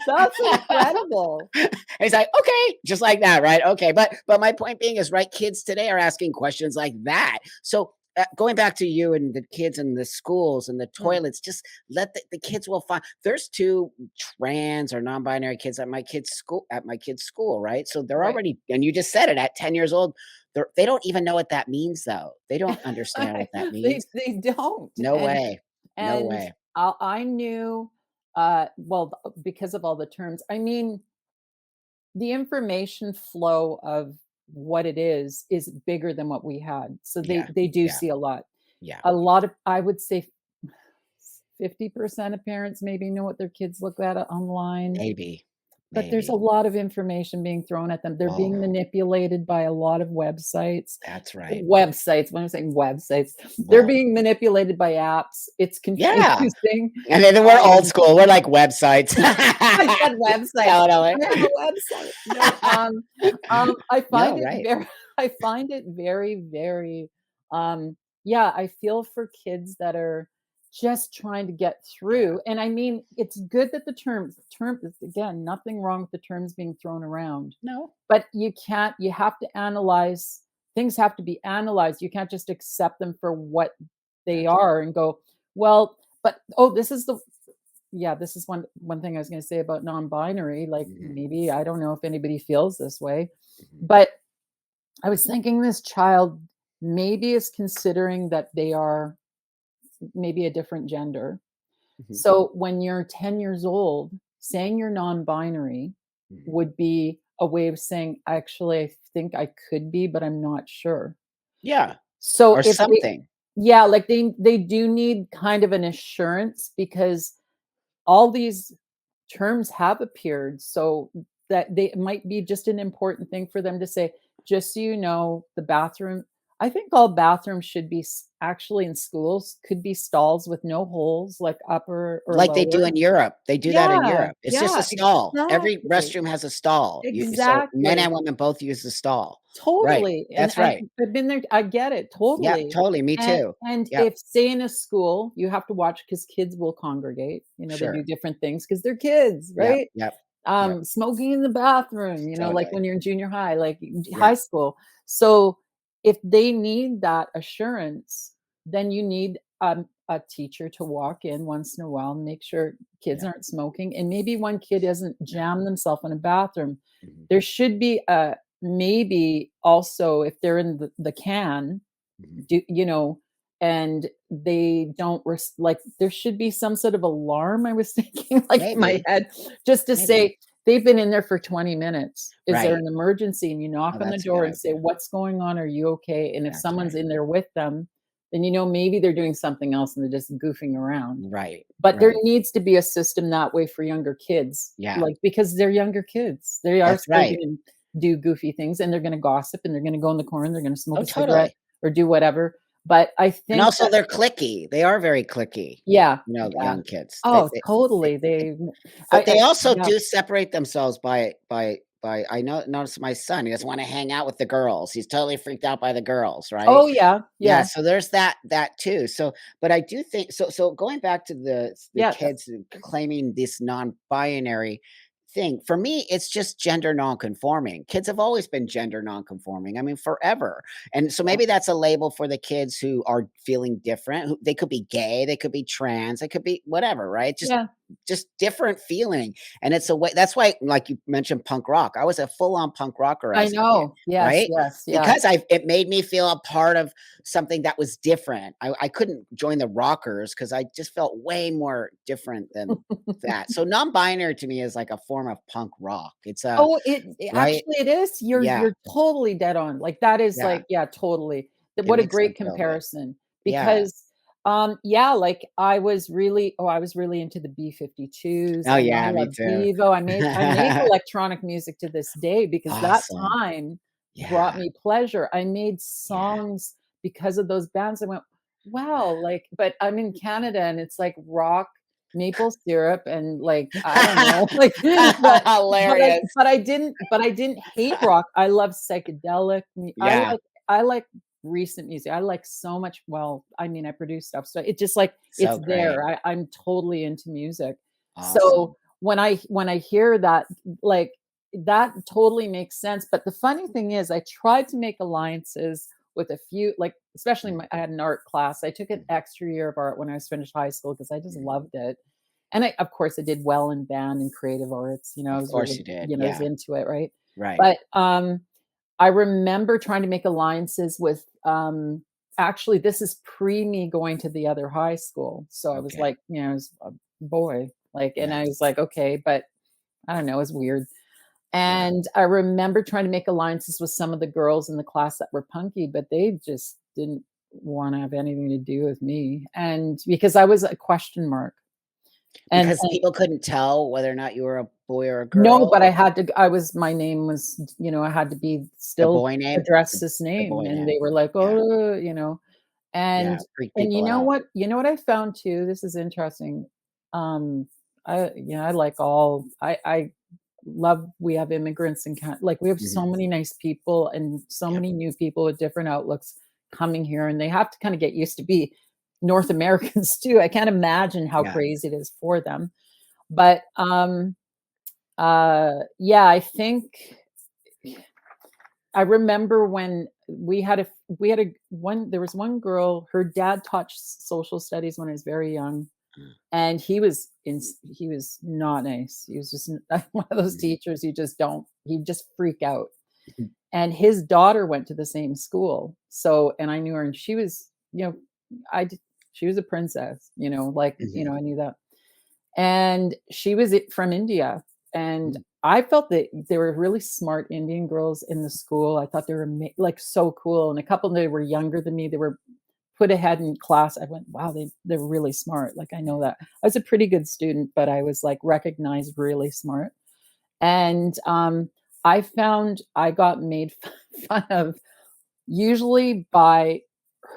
That's incredible. And he's like, "Okay," just like that, right? Okay, but my point being is, right, kids today are asking questions like that. So, going back to you and the kids in the schools and the Mm, toilets, just let the kids will find there's 2 trans or non-binary kids at my kid's school, right? So they're right. already and you just said it, at 10 years old, they don't even know what that means, though. They don't understand what that They means. they don't, No way. No and way. I knew, well, because of all the terms. I mean, the information flow of what it is bigger than what we had. So Yeah. they do Yeah. see a lot. Yeah. A lot of I would say 50% of parents maybe know what their kids look at online. Maybe. But there's a Maybe. lot of information being thrown at them. They're being Oh, manipulated by a lot of websites. that's right. When I'm saying websites, they're Well, being manipulated by apps. It's yeah. confusing. And then we're old Um, school. We're like websites. I said websites. Totally. I have a website. No, I find No, it right. very I find it very, very, yeah, I feel for kids that are just trying to get Yeah. through, and I mean, it's good that the term is again, nothing wrong with the terms being thrown around, No, but you have to analyze things have to be analyzed. You can't just accept them for what they that's right. are and go, "Well, but oh, this is the yeah, this is one thing I was gonna say about non-binary, like, Mhm, maybe I don't know if anybody feels this way, mhm, but I was thinking this child maybe is considering that they are maybe a different gender. mhm, So, when you're 10 years old, saying you're non-binary mhm. would be a way of saying, "Actually, I think I could be, but I'm not sure." Yeah, So, or if they something. yeah, like, they do need kind of an assurance because all these terms have appeared, so that they it might be just an important thing for them to say, "Just so you know, the bathroom." I think all bathrooms should be actually in schools could be stalls with no holes, like upper or Like they do lower. in Europe. They do that in Yeah, Europe. It's just a yeah, stall. Every exactly, restroom has a stall. So men exactly. and women both use the stall. Right. Totally, That's and right. I've been there, I get it, Yeah, totally, totally. Me and too. Yep. if say in a school, you have to watch because kids will congregate, they do Sure. different things because 'cause they're kids, Yep. right? Yep. Yep. Smoking in the bathroom, like Totally. when you're in junior high, like high Yeah. school. So if they need that assurance, then you need a teacher to walk in once in a while and make sure kids Yeah. aren't smoking. And maybe one kid doesn't Yeah. jam themselves in a bathroom. Mhm, There should be a maybe also if they're in the can, mhm. do and they don't like there should be some sort of alarm. I was thinking like in my Maybe. head just to Maybe. say they've been in there for 20 minutes, is there Right. an emergency? And you knock Oh, on the that's a good door and say, idea. what's going on, are you okay? And if That's someone's right. in there with them, then maybe they're doing something else and they're just goofing around. Right. But there Right. needs to be a system that way for younger kids, Yeah. like because they're younger kids, they are That's still right. going to do goofy things and they're going to gossip and they're going to go in the corner, they're going to smoke Oh, a cigarette totally. or do whatever. But I And think also that they're cliquey. They are very cliquey, yeah, the yeah. young kids. Oh, They totally. but they I also yeah. do separate themselves by I notice my son, he doesn't wanna hang out with the girls. He's totally freaked out by the girls, right? Oh, yeah, Yeah, yeah, so there's that too. So, but I do think so going back to the yeah, kids claiming this non-binary thing, for me, it's just gender non-conforming. Kids have always been gender non-conforming, I mean, forever. And so yeah, maybe that's a label for the kids who are feeling different, who they could be gay, they could be trans, they could be whatever, right? Just yeah. just different feeling, and it's a way that's why, like you mentioned punk rock, I was a full-on punk rocker I as a kid, know. Yes, right? yes, yeah. Because it made me feel a part of something that was different. I couldn't join the rockers because I just felt way more different than that. So non-binary to me is like a form of punk rock. It's a Oh, it right? actually it is. Yeah, You're totally dead on. Like, that is yeah, like yeah, totally. it What a makes great sense that way. comparison Yeah. because, yeah, like, I was really into the B-52s, Oh, and I yeah, me love too. Devo. I make electronic music to this day because that Awesome. time brought Yeah, me pleasure. I made yeah. songs because of those bands. I went, "Wow," like but I'm in Canada, and it's like rock, maple syrup, and, like, I don't know, like, but Hilarious. but I didn't hate rock. I love psychedelic mu Yeah, I like recent music. I like so much well, I mean, I produce stuff, so it just, like, it's so great. there. I'm totally into music. So, Awesome. when I hear that, like, that totally makes sense, but the funny thing is I tried to make alliances with a few like, especially Mm, my I had an art class. I took an mm, extra year of art when I was finished high school because I just mhm. loved it. And I of course, I did well in band and creative arts, I Of was course really, you did. I was Yeah, into it, right? right. But, I remember trying to make alliances with, actually, this is pre me going to the other high school. So I was Okay. like, I was a boy, like, and I was Yes. like, okay, but I don't know, it was weird. Yeah. And I remember trying to make alliances with some of the girls in the class that were punky, but they just didn't wanna have anything to do with me. And because I was a question mark. Because And people couldn't tell whether or not you were a boy or a no, girl but I or had to I was my name was, I had to be the still boy name? address The this the name, boy and name. they were like, Yeah, "Oh," yeah, and freak people out. you know what I found too? This is interesting. I like all I love we have immigrants in like, we have so Mhm. many nice people and so Yep. many new people with different outlooks coming here, and they have to kinda get used to be North Americans too. I can't imagine how Yeah. crazy it is for them. But, yeah, I think I remember when we had a one there was one girl, her dad taught social studies when I was very young, Mm, and he was not nice. He was just one of those mhm, teachers you just don't he'd just freak out. mhm. And his daughter went to the same school. So and I knew her and she was, I d she was a princess, like, Mhm. I knew that. And she was from India, and Mm, I felt that there were really smart Indian girls in the school. I thought they were like, so cool, and a couple they were younger than me, they were put ahead in class. I went, "Wow, they're really smart." Like, I know that. I was a pretty good student, but I was, like, recognized really smart. And, I found I got made fun of usually by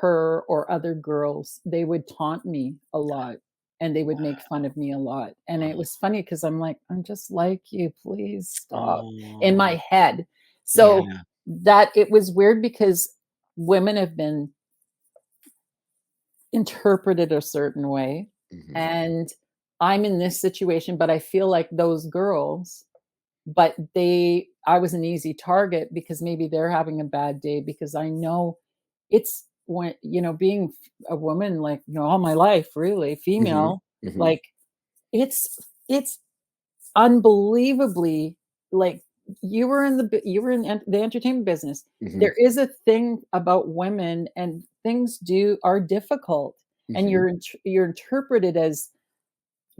her or other girls. They would taunt me a lot, and they would make fun of me a lot, and it wow. was funny because 'cause I'm like, "I'm just like you, please stop," in Oh, my head. So, yeah. that it was weird because women have been interpreted a certain way, Mhm. and I'm in this situation, but I feel like those girls but I was an easy target because maybe they're having a bad day because I know it's when being a woman, like, all my life, really, Mhm. female, Mhm. like, it's unbelievably like, you were in the entertainment business. Mhm. There is a thing about women and things do are difficult, and Mhm. you're interpreted as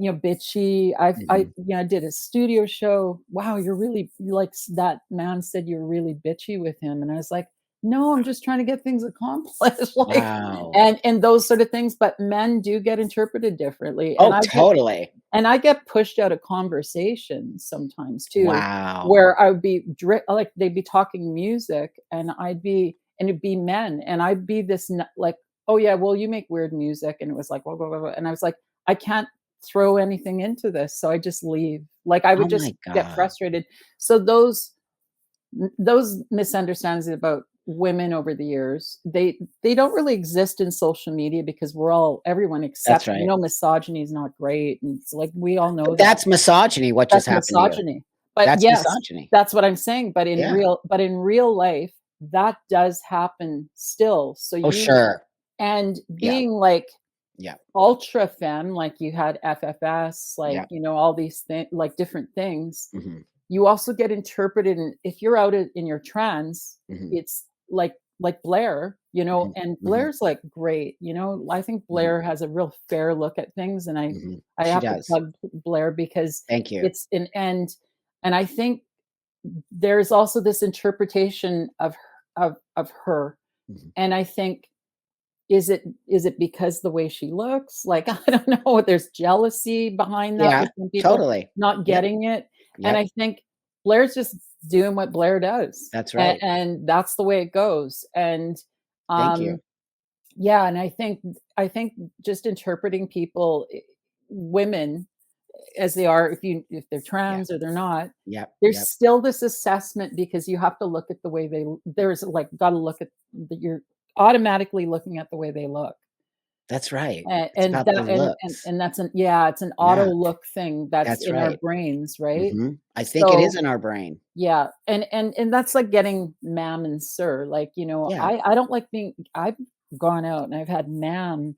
bitchy. Mhm. I did a studio show. Wow, you're really like that man said you're really bitchy with him. And I was like, no, I'm just trying to get things accomplished. Like, Wow. and those sort of things. But men do get interpreted differently. Oh, totally. And I get pushed out of conversations sometimes too, Wow. where I would be like they'd be talking music and it'd be men and I'd be this like, oh yeah, well you make weird music. And it was like, blah. And I was like, I can't throw anything into this. So I just leave. Like I Oh would just my get god. frustrated. So those misunderstandings about women over the years, they don't really exist in social media because everyone That's accepts, right. misogyny is not great. And it's like we all know But that. that's misogyny, what just That's happened to you. misogyny. But That's yes, misogyny. that's what I'm saying. Yeah. But in real life, that does happen still. So Oh, you sure. and Yeah. being like Yeah. ultra femme, like you had FFS, like, Yeah. all these things, like different things, Mhm. you also get interpreted, and if you're out in your trans, Mhm. it's like Blair, Mhm. and Mhm. Blair's like great, I think Mhm. Blair has a real fair look at things, and I Mhm. I She have to does. plug Blair because Thank you. it's an and I think there's also this interpretation of her, Mhm. and I think is it because the way she looks? Like, I don't know, there's jealousy behind that Yeah, with some people totally. not Yep. getting it, and Yep. I think Blair's just doing what Blair does, That's right. and that's the way it goes, and, Thank you. um, yeah, and I think just interpreting people, women as they are, if they're Yeah. trans or they're not, Yep. there's Yep. still this assessment because you have to look at the way there's, like, gotta look at you're automatically looking at the way they look. That's right. It's And about the that looks. and that's an yeah, it's an auto Yeah, look thing that's that's in our right. brains, right? Mhm. I think it is So, in our brain. yeah, and that's like getting ma'am and sir, like, Yeah. I don't like being I've gone out and I've heard ma'am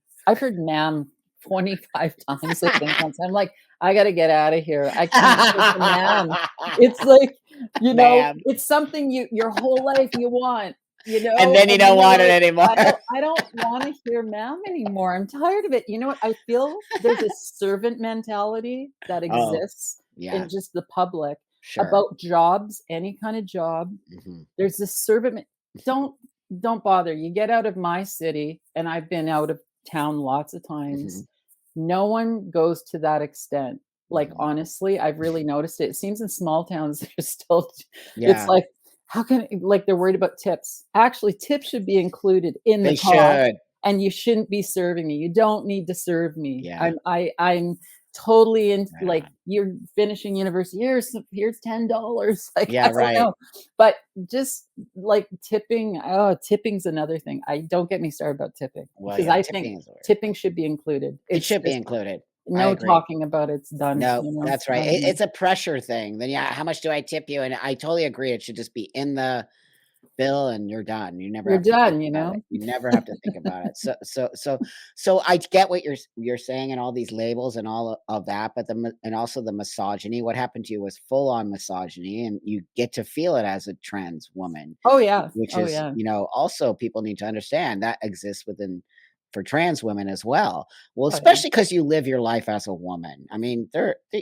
25 times, I think, once. I'm like, "I gotta get out of here. I can't take the ma'am." It's like, Ma'am. it's something your whole life you want, And then you and then don't you're want it like, anymore. I don't wanna hear ma'am anymore. I'm tired of it. You know what? I feel there's a servant mentality that Oh, exists in yeah, just the public sure. about jobs, any kind of job. Mhm. There's this servant men don't don't bother. You get out of my city, and I've been out of town lots of times. Mhm. No one goes to that extent. Like, Mhm. honestly, I've really noticed it. It seems in small towns, there's still it's Yeah, like, how can like, they're worried about tips. Actually, tips should be included in the they cost, should. and you shouldn't be serving me. You don't need to serve me. Yeah, I'm totally in like, yeah. you're finishing university, here's $10. Like, Yeah, I don't right. know. But just, like, tipping's another thing. I don't get me started about tipping, Well, because yeah, I think tipping is weird. tipping should be included. It It's should be just included. I no agree. talking about it, it's done, No, that's I right. don't know. It's a pressure thing. Then, yeah, how much do I tip you? And I totally agree. It should just be in the bill and you're done. You never You're have to think done, about it. You never have to think about it. So I get what you're saying and all these labels and all of that, but and also the misogyny. What happened to you was full on misogyny, and you get to feel it as a trans woman, Oh, yeah. which Oh, is, yeah. also people need to understand that exists within for trans women as well. Well, Oh, yeah. especially because you live your life as a woman. I mean,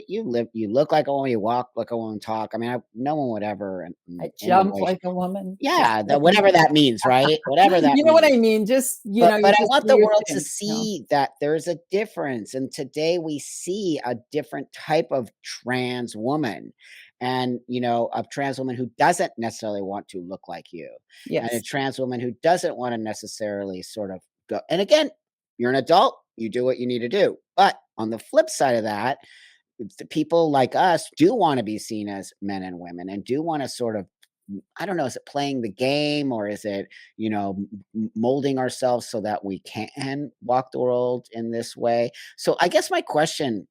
you look like a woman, you walk like a woman, talk. I mean, no one would ever in I any jump way. like a woman. Just Yeah, that whatever that means, right? Whatever that you know what means. I mean? Just, But you I just want do the your world to thing. see that there's a difference, and today we see a different type of trans woman, and, a trans woman who doesn't necessarily want to look like you, and a Yes. trans woman who doesn't wanna necessarily sort of go and again, you're an adult, you do what you need to do, but on the flip side of that, the people like us do wanna be seen as men and women and do wanna sort of I don't know, is it playing the game or is it, molding ourselves so that we can walk the world in this way? So I guess my question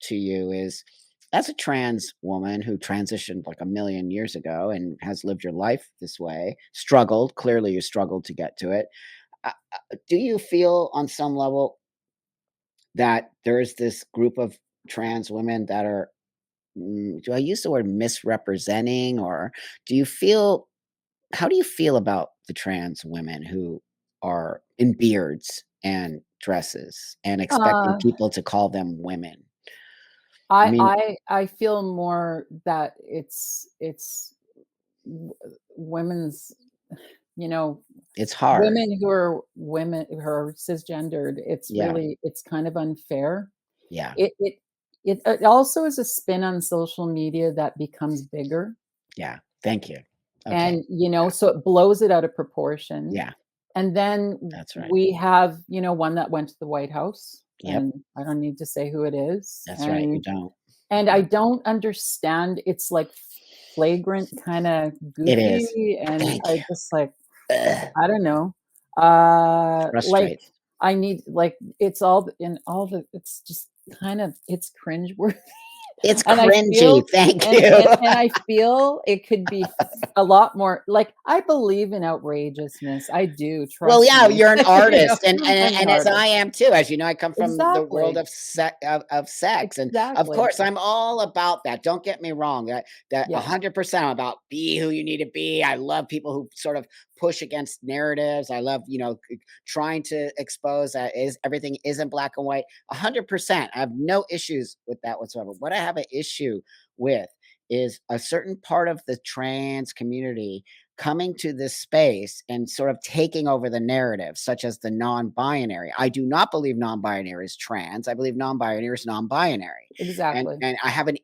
to you is as a trans woman who transitioned like a million years ago and has lived your life this way, struggled, clearly you struggled to get to it. Do you feel on some level that there's this group of trans women that are do I use the word misrepresenting or do you feel how do you feel about the trans women who are in beards and dresses and expecting Uh, people to call them women? I I mean, I I feel more that it's w women's, you know, it's hard. women who are women who are cisgendered, Yeah, it's kind of unfair. yeah, It also is a spin on social media that becomes bigger, yeah. Thank you. Okay. and, so it blows it out of proportion, Yeah, and then that's right. we have, one that went to the White House, Yep, and I don't need to say who it is, that's right. You and don't. I Yeah. don't understand, it's, like, flagrant, kinda It is. goofy, and Thank I you. just, like, Ugh, I don't know. Like, frustrates. I need like, it's all in all the it's just kind of it's cringeworthy. It's And I cringy, feel thank and you. and and I feel it could be a lot more like, I believe in outrageousness. I do, Well, trust yeah, me. you're an You know, artist, and I'm an as I artist. am too. As you know, I come from the world Exactly. of sex, and of Exactly. course, I'm all about that. Don't get me wrong. That Yeah. 100% about be who you need to be. I love people who sort of push against narratives. I love, trying to expose that is everything isn't black and white. 100%. I have no issues with that whatsoever. What I have an issue with is a certain part of the trans community coming to this space and sort of taking over the narrative, such as the non-binary. I do not believe non-binary is trans. I believe non-binary is non-binary. And Exactly. and I have an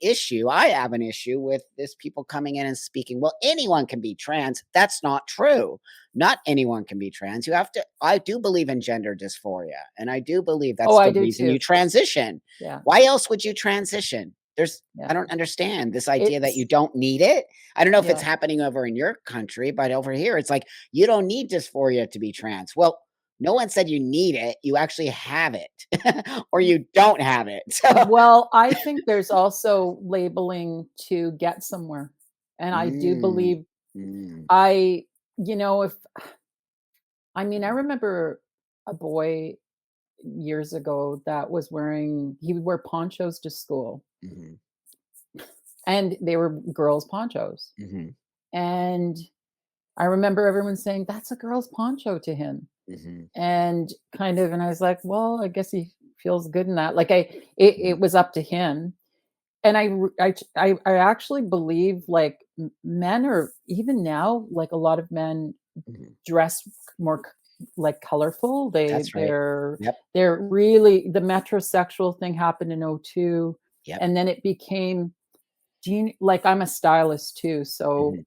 issue with this people coming in and speaking, well, anyone can be trans. That's not true. Not anyone can be trans. You have to I do believe in gender dysphoria, and I do believe Oh, that's I the do reason you too. transition. Yeah. Why else would you transition? I Yeah. don't understand this idea that you It's don't need it. I don't know if it's yeah. happening over in your country, but over here, it's like, you don't need dysphoria to be trans. Well, no one said you need it. You actually have it or you don't have it. So, Well, I think there's also labeling to get somewhere. And I do mm, believe mm, I if I mean, I remember a boy years ago that was he would wear ponchos to school, mhm, and they were girls' ponchos. mhm, And I remember everyone saying, "That's a girl's poncho" to him. mhm, And I was like, "Well, I guess he feels good in that." Like it mhm, was up to him. And I actually believe like men are even now like a lot of men mhm. dress more like colorful. That's right. Yep, They're really the metrosexual thing happened in '02, yep. and then it became like I'm a stylist too, so Mhm.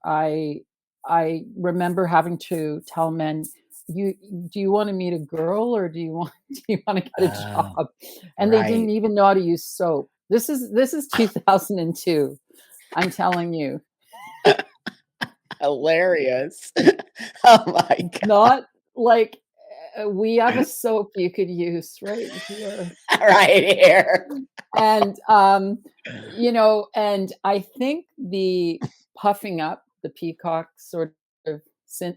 I remember having to tell men, "You do you want to meet a girl or do you want do you want to get a Oh, job?" And they didn't right. even know how to use soap. This is 2002. I'm telling you. Hilarious. Oh my god. Not like we have a soap you could use right here. Right here. And and I think the puffing up, the peacock sort of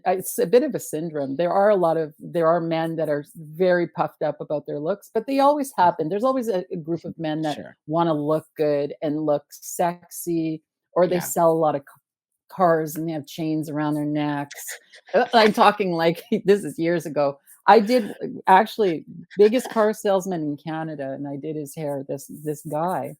it's a bit of a syndrome. There are men that are very puffed up about their looks, but they always happen. There's always a group of men that Sure. want to look good and look sexy, or they Yeah. sell a lot of cars and they have chains around their necks. I'm talking like this is years ago. I did actually biggest car salesman in Canada, and I did his hair. This guy,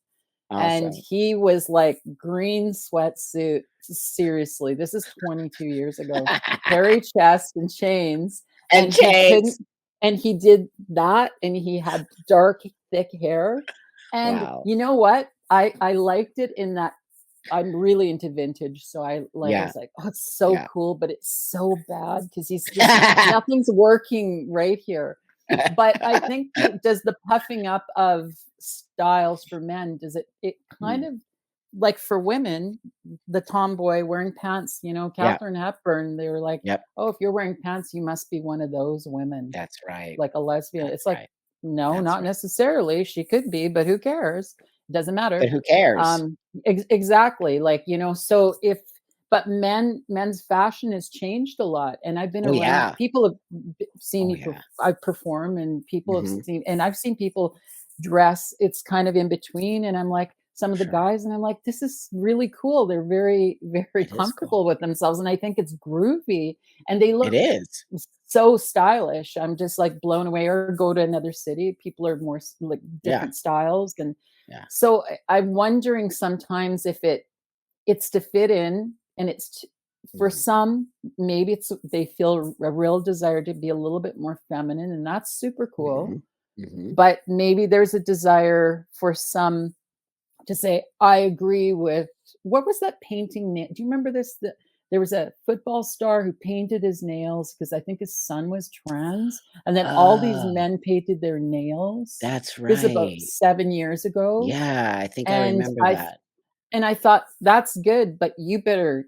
and Awesome. he was like green sweatsuit. Seriously, this is 22 years ago. Hairy chest and chains, And and he couldn't. chains. And he did that, and he had dark, thick hair. And Wow. you know what? I liked it in that I'm really into vintage, so I Yeah, was like, "Oh, it's so yeah. cool," but it's so bad because he's just nothing's working right here. But I think does the puffing up of styles for men, does it kind Mm, of like for women, the tomboy wearing pants, yeah, Katharine Hepburn, they were like, yep. "Oh, if you're wearing pants, you must be one of those women, That's right. like a lesbian." That's It's like, right. no, That's not right. necessarily. She could be, but who cares? Doesn't But matter. who cares? Exactly. Like, so if but men's fashion has changed a lot, and I've been Oh, around yeah. people have seen Oh, me yeah. I perform, and people have Mhm. seen, and I've seen people dress, it's kind of in between, and I'm like some of the Sure. guys, and I'm like, this is really cool. They're very, very It is cool. comfortable with themselves, and I think it's groovy, and they It look is. so stylish. I'm just like blown away. Or go to another city, people are more like Yeah, different styles, and yeah. so I'm wondering sometimes if it's to fit in, and for Mhm, some, maybe it's they feel a real desire to be a little bit more feminine, and that's super cool. mhm, mhm. But maybe there's a desire for some to say, I agree with what was that painting? Do you remember this? There was a football star who painted his nails because I think his son was trans, and then all these Oh, men painted their nails. that's This is about right. 7 years ago, Yeah, I think I and remember that. I thought that's good, but you better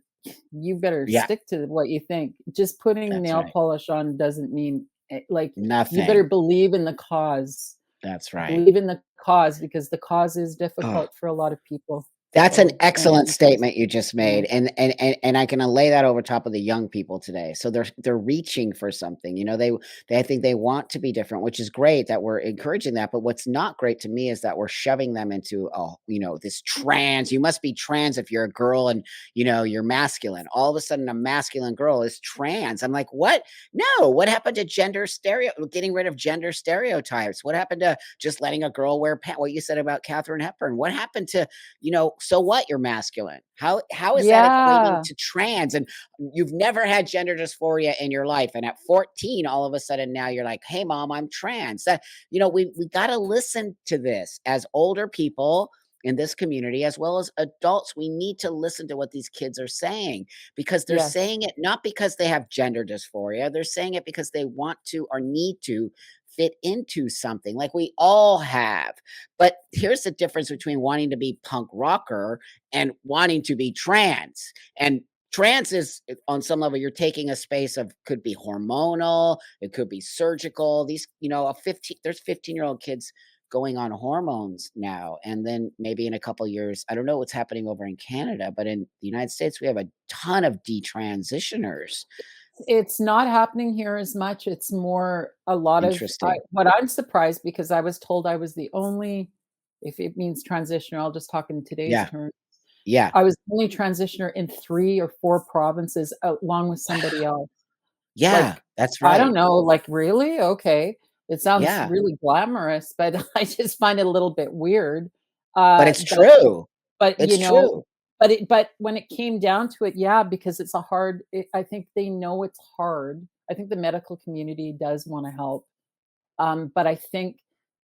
Yeah, stick to what you think. Just putting that's nail right. polish on doesn't mean like you better Nothing. believe in the cause. That's right. Believe in the cause, because the cause is Oh. difficult for a lot of people. That's an So, excellent and trans statement you just yeah. made, and I can lay that over top of the young people today. So they're reaching for something, you know, they I think they want to be different, which is great that we're encouraging that, but what's not great to me is that we're shoving them into, oh, you know, this trans, you must be trans if you're a girl and, you know, you're masculine. All of a sudden, a masculine girl is trans. I'm like, "What? No, what happened to getting rid of gender stereotypes? What happened to just letting a girl wear pants? What you said about Katharine Hepburn? What happened to, you know, so what you're masculine? How is that equating Yeah. to trans? And you've never had gender dysphoria in your life. And at 14, all of a sudden now you're like, hey mom, I'm trans. That, you know, we gotta listen to this as older people in this community as well as adults. We need to listen to what these kids are saying because they're Yes. saying it not because they have gender dysphoria. They're saying it because they want to or need to fit into something like we all have. But here's the difference between wanting to be punk rocker and wanting to be trans. And trans is on some level you're taking a space of could be hormonal, it could be surgical. These, you know, a 15 there's 15-year-old kids going on hormones now, and then maybe in a couple years, I don't know what's happening over in Canada, but in the United States we have a ton of detransitioners. It's not happening here as much. It's more a lot of Interesting. what I'm surprised, because I was told I was the only, if it means transitioner, I'll just talk in today's Yeah. terms. Yeah. I was the only transitioner in 3 or 4 provinces along with somebody Wow. else. Yeah, Like, that's I don't right. know, like, really? Okay. It sounds Yeah, really glamorous, but I just find it a little bit weird. but it's But true. you It's know, true. but when it came down to it, yeah, because it's a hard I think they know it's hard. I think the medical community does wanna help, but I think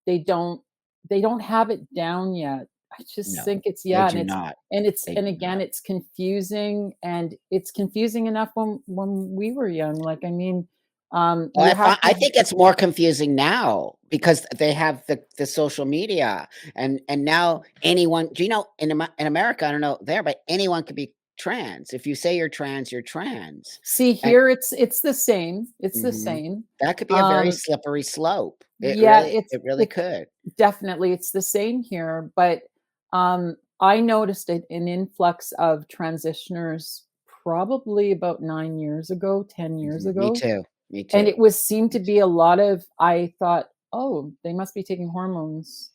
they don't they don't have it down yet. I just No, think it's, they yeah, do not. They and do again, not. it's confusing, and it's confusing enough when we were young. Like, I mean, Well, you have I to think it's more confusing now because they have the social media and now anyone, do you know in America, I don't know there, but anyone could be trans. If you say you're trans, you're trans. see And here, it's the same. It's the mhm, same. that could be a very Um, slippery slope. yeah, It really it could. definitely, it's the same here, but, I noticed an influx of transitioners probably about 9 years ago, 10 years Mhm, me ago, too. Me and too. it was seemed Me to too. be a lot of, I thought, "Oh, they must be taking hormones,"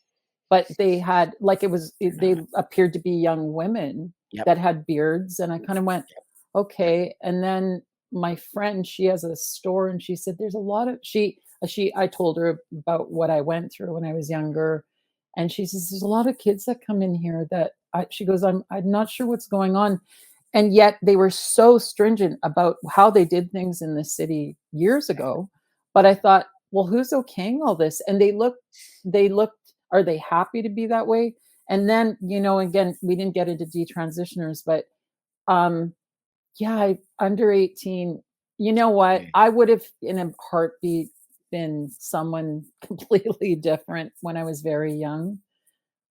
but they had, like, They're they not. appeared to be young women Yep. that had beards, and I kinda went, Yep. Yep. "Okay," and then my friend, she has a store, and she said, "There's a lot of," I told her about what I went through when I was younger, and she says, "There's a lot of kids that come in here that," she goes, I'm not sure what's going on." And yet they were so stringent about how they did things in the city years Yeah. ago, but I Yeah. thought, "Well, who's okaying all this?" And they looked, are they happy to be that way? And then, again, we didn't get into detransitioners, but, um, yeah, under 18, you know what? Yeah. I would have in a heartbeat been someone completely different when I was very young.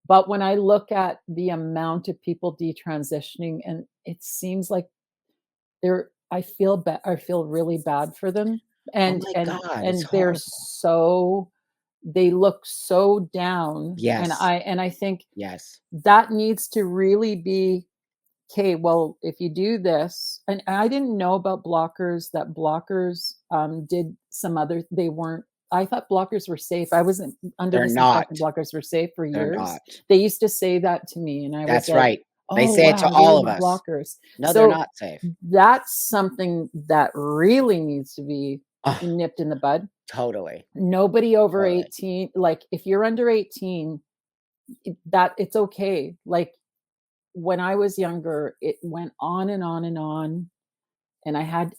But when I look at the amount of people detransitioning, and it seems like I feel really bad for them, Oh and my and god, it's and they're horrible. so, they look so down, and Yes. I think Yes. that needs to really be, "'Kay, well, if you do this," and I didn't know about blockers, that blockers, did some other, they weren't, I thought blockers were safe. I wasn't under They're this not. impression blockers were safe for They're years. not. They used to say that to me, and I was That's like, right. They "Oh, say it to wow, they all of want us. blockers." No, they're So, not safe. that's something that really needs to be Oh, nipped in the bud. totally, Nobody over totally. 18, like, if you're under 18, it's okay. Like, when I was younger, it went on and on and on, and I had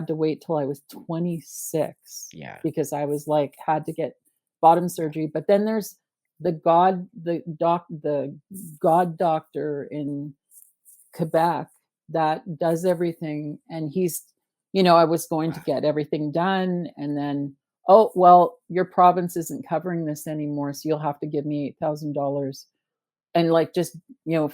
to wait till I was 26 Yeah, because I was, like, had to get bottom yeah. surgery. But then there's the god doctor in Quebec that does everything, and I was going to Wow. get everything done, and then, "Oh, well, your province isn't covering this anymore, so you'll have to give me $8,000." And, like, just, you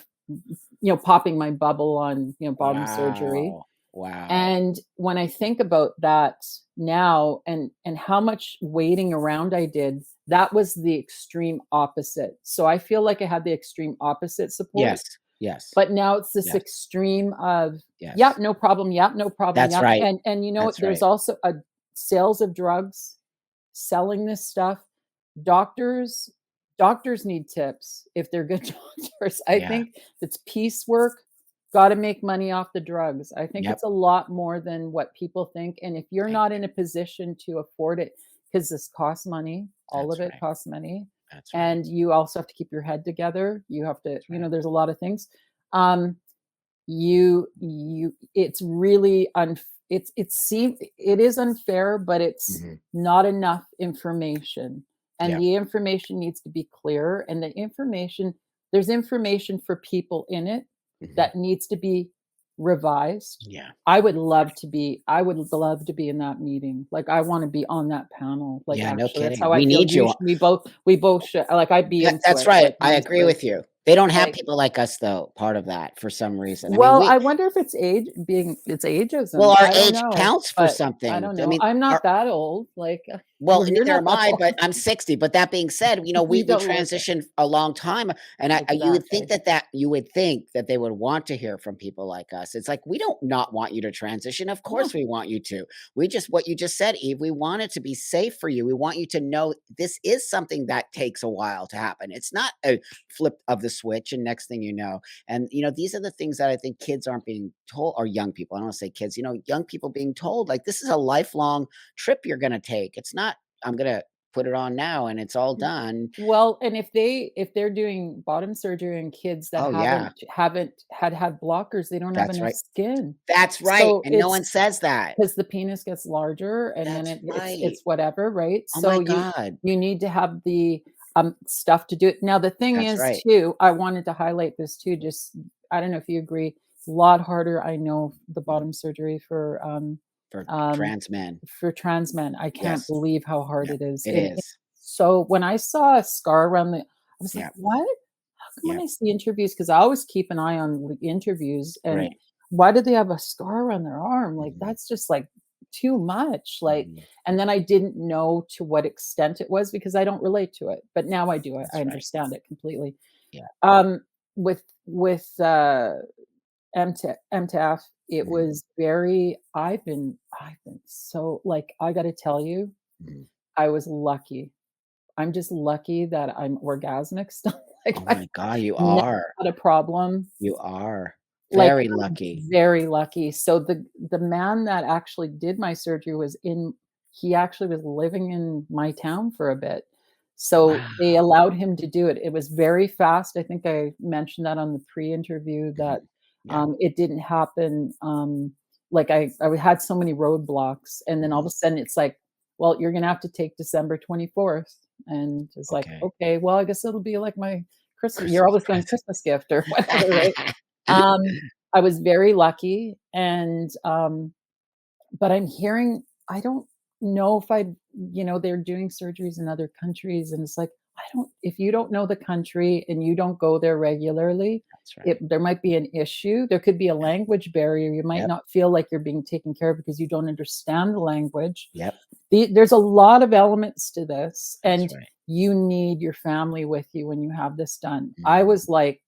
know, popping my bubble on, bottom surgery. Wow. Wow. And when I think about that now and how much waiting around I did, that was the extreme opposite. So I feel like I had the extreme opposite support, Yes. Yes. but now it's this Yes. extreme of, "Yep, Yes. no problem. Yep, no problem. That's Yep." right. And you know what? That's There's right. also a sales of drugs, selling this stuff. Doctors doctors need tips if they're good doctors. I Yeah. think it's piecework, gotta make money off the drugs. I think Yep. it's a lot more than what people think, and if you're Thank not in you. a position to afford it, because this costs money, all of That's it right. costs money, That's right. and you also have to keep your head together. You have to, That's right. there's a lot of things. Um, you it's really it is unfair, but it's Mhm. not enough information, and Yeah. the information needs to be clear, and the information there's information for people in it Mhm. that needs to be revised. Yeah. I would love to be in that meeting. Like, I wanna be on that panel, like, Yeah, no actually, that's kidding. how I We feel. need You you. sh we both should like, I'd be into That's it, right. like, I agree honestly, with you. They don't have like people like us though, part of that for some reason. I mean, well, we I wonder if it's well, ageism. our I don't age know, counts for but I something. don't I know. mean, I'm our not that old, like, well, you're neither not am that I, but old. I'm 60. But that being said, you know, we You we don't look it. transitioned a long time, and you would think Exactly. that you would think that they would want to hear from people like us. It's like we don't not want you to transition. Of course, No, we want you to. We just what you just said, Eve. We want it to be safe for you. We want you to know this is something that takes a while to happen. It's not a flip of the switch, and next thing you know, and you know, these are the things that I think kids aren't being told, or young people. I don't want to say kids. You know, young people being told like this is a lifelong trip you're going to take. It's not I'm gonna put it on now and it's all w done. well, and if they're doing bottom surgery in kids that Oh, yeah. haven't had blockers, they don't have That's enough right. skin. That's right, So, and no it's one says that. 'cause the penis gets larger and then That's right. it's whatever, right? Oh my So god. you need to have the, stuff to do it. Now the thing That's is right. too, I wanted to highlight this too, just I don't know if you agree, it's a lot harder, I know, the Mhm. bottom surgery For um, trans men. for trans men. I can't Yes. believe how hard Yeah. it is. It is. So when I saw a scar around the I was like, Yeah. "What?" How come when Yeah. I see interviews, because I always keep an eye on the interviews, and Right. why do they have a scar around their arm? Like, Mhm. that's just, like, too much, like, Mhm. and then I didn't know to what extent it was because I don't relate to it, but now I do. I That's right. understand it completely. Yeah. With MTF, it Mhm. was very I've been so like, I gotta tell you, Mhm. I was lucky. I'm just lucky that I'm orgasmic still. Like, Oh I my god, you never are. had a problem. You are. Like, Very I'm lucky. very lucky. So the man that actually did my surgery he actually was living in my town for a bit. So they Wow. allowed him to do it. It was very fast. I think I mentioned that on the pre-interview that, Mhm. Yeah. it didn't happen, like, I had so many roadblocks, and then all of Mhm. a sudden it's like, "Well, you're gonna have to take December 24th." And it's like, Okay. "Okay, well, I guess it'll be like my Christmas your Christmas always going present. Christmas gift or whatever," right? Um, I was very lucky and, but I'm hearing I don't know if they're doing surgeries in other countries, and it's like, I don't if you don't know the country and you don't go there regularly, That's right. there might be an issue. There could be a Yeah. language barrier. You might Yep. not feel like you're being taken care of because you don't understand the language. Yep. There's a lot of elements to this, That's and right. you need your family with you when you have this done. I Mhm. was like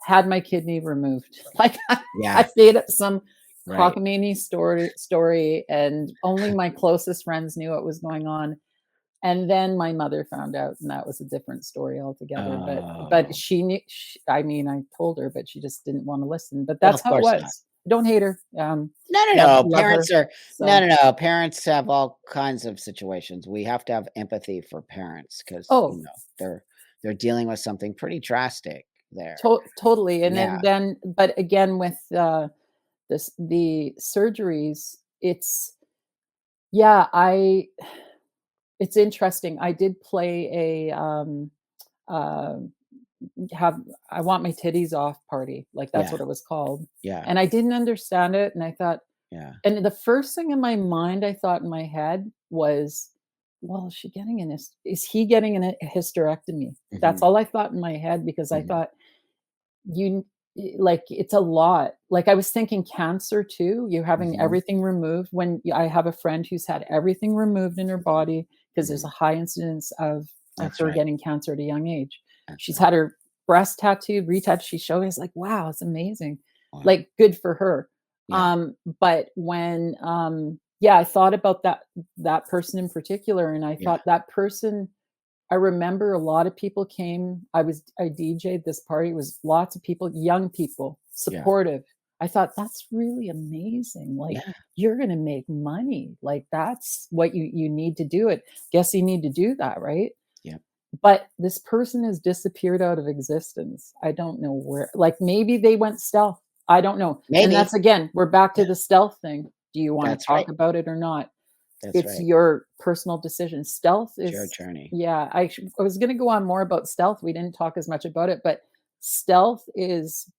had my kidney removed. Like, Yeah. I made up some Right. cockamamie story, and only my closest friends knew what was going on, and then my mother found out, and that was a different story altogether, but Oh. she knew I mean, I told her, but she just didn't wanna listen, but Well, that's of how it course not. was. Don't hate her, No, no, love no. love her, Parents are no, so no, no. Parents have all kinds of situations. We have to have empathy for parents because you oh, know, they're dealing with something pretty drastic there. totally, and Yeah. then but again, with, the surgeries, yeah, it's interesting. I did play uh, have I want my titties off party, like, that's Yeah. what it was called, Yeah. and I didn't understand it, and I thought Yeah. and the first thing in my mind, I thought in my head was, "Well, is he getting a hysterectomy?" That's Mhm. all I thought in my head because I Mhm. thought, "You like, it's a lot. Like, I was thinking cancer too, you having Mhm, everything removed when I have a friend who's had everything removed in her mhm, body because there's a mhm. high incidence of That's her right, getting cancer at a young age. that's She's right. had her breast tattooed, retouched, she showed me, it's like, "Wow, it's amazing." Wow. Like, good for her. Yeah, But when, yeah, I thought about that person in particular, and I yeah, thought that person I remember a lot of people came. I DJ'd this party, it was lots of people, young people, yeah, supportive. I thought, "That's really amazing, like, yeah, you're gonna make money, like, that's what you need to do it. Guess you need to do that, right?" yeah. But this person has disappeared out of existence. I don't know where, like, maybe they went stealth. I don't know, and Maybe. that's again, we're back to Yeah, the stealth thing. Do you wanna that's talk right, about it or not? that's It's right. your personal decision. Stealth It's your is journey. yeah, I was gonna go on more about stealth, we didn't talk as much about it, but stealth is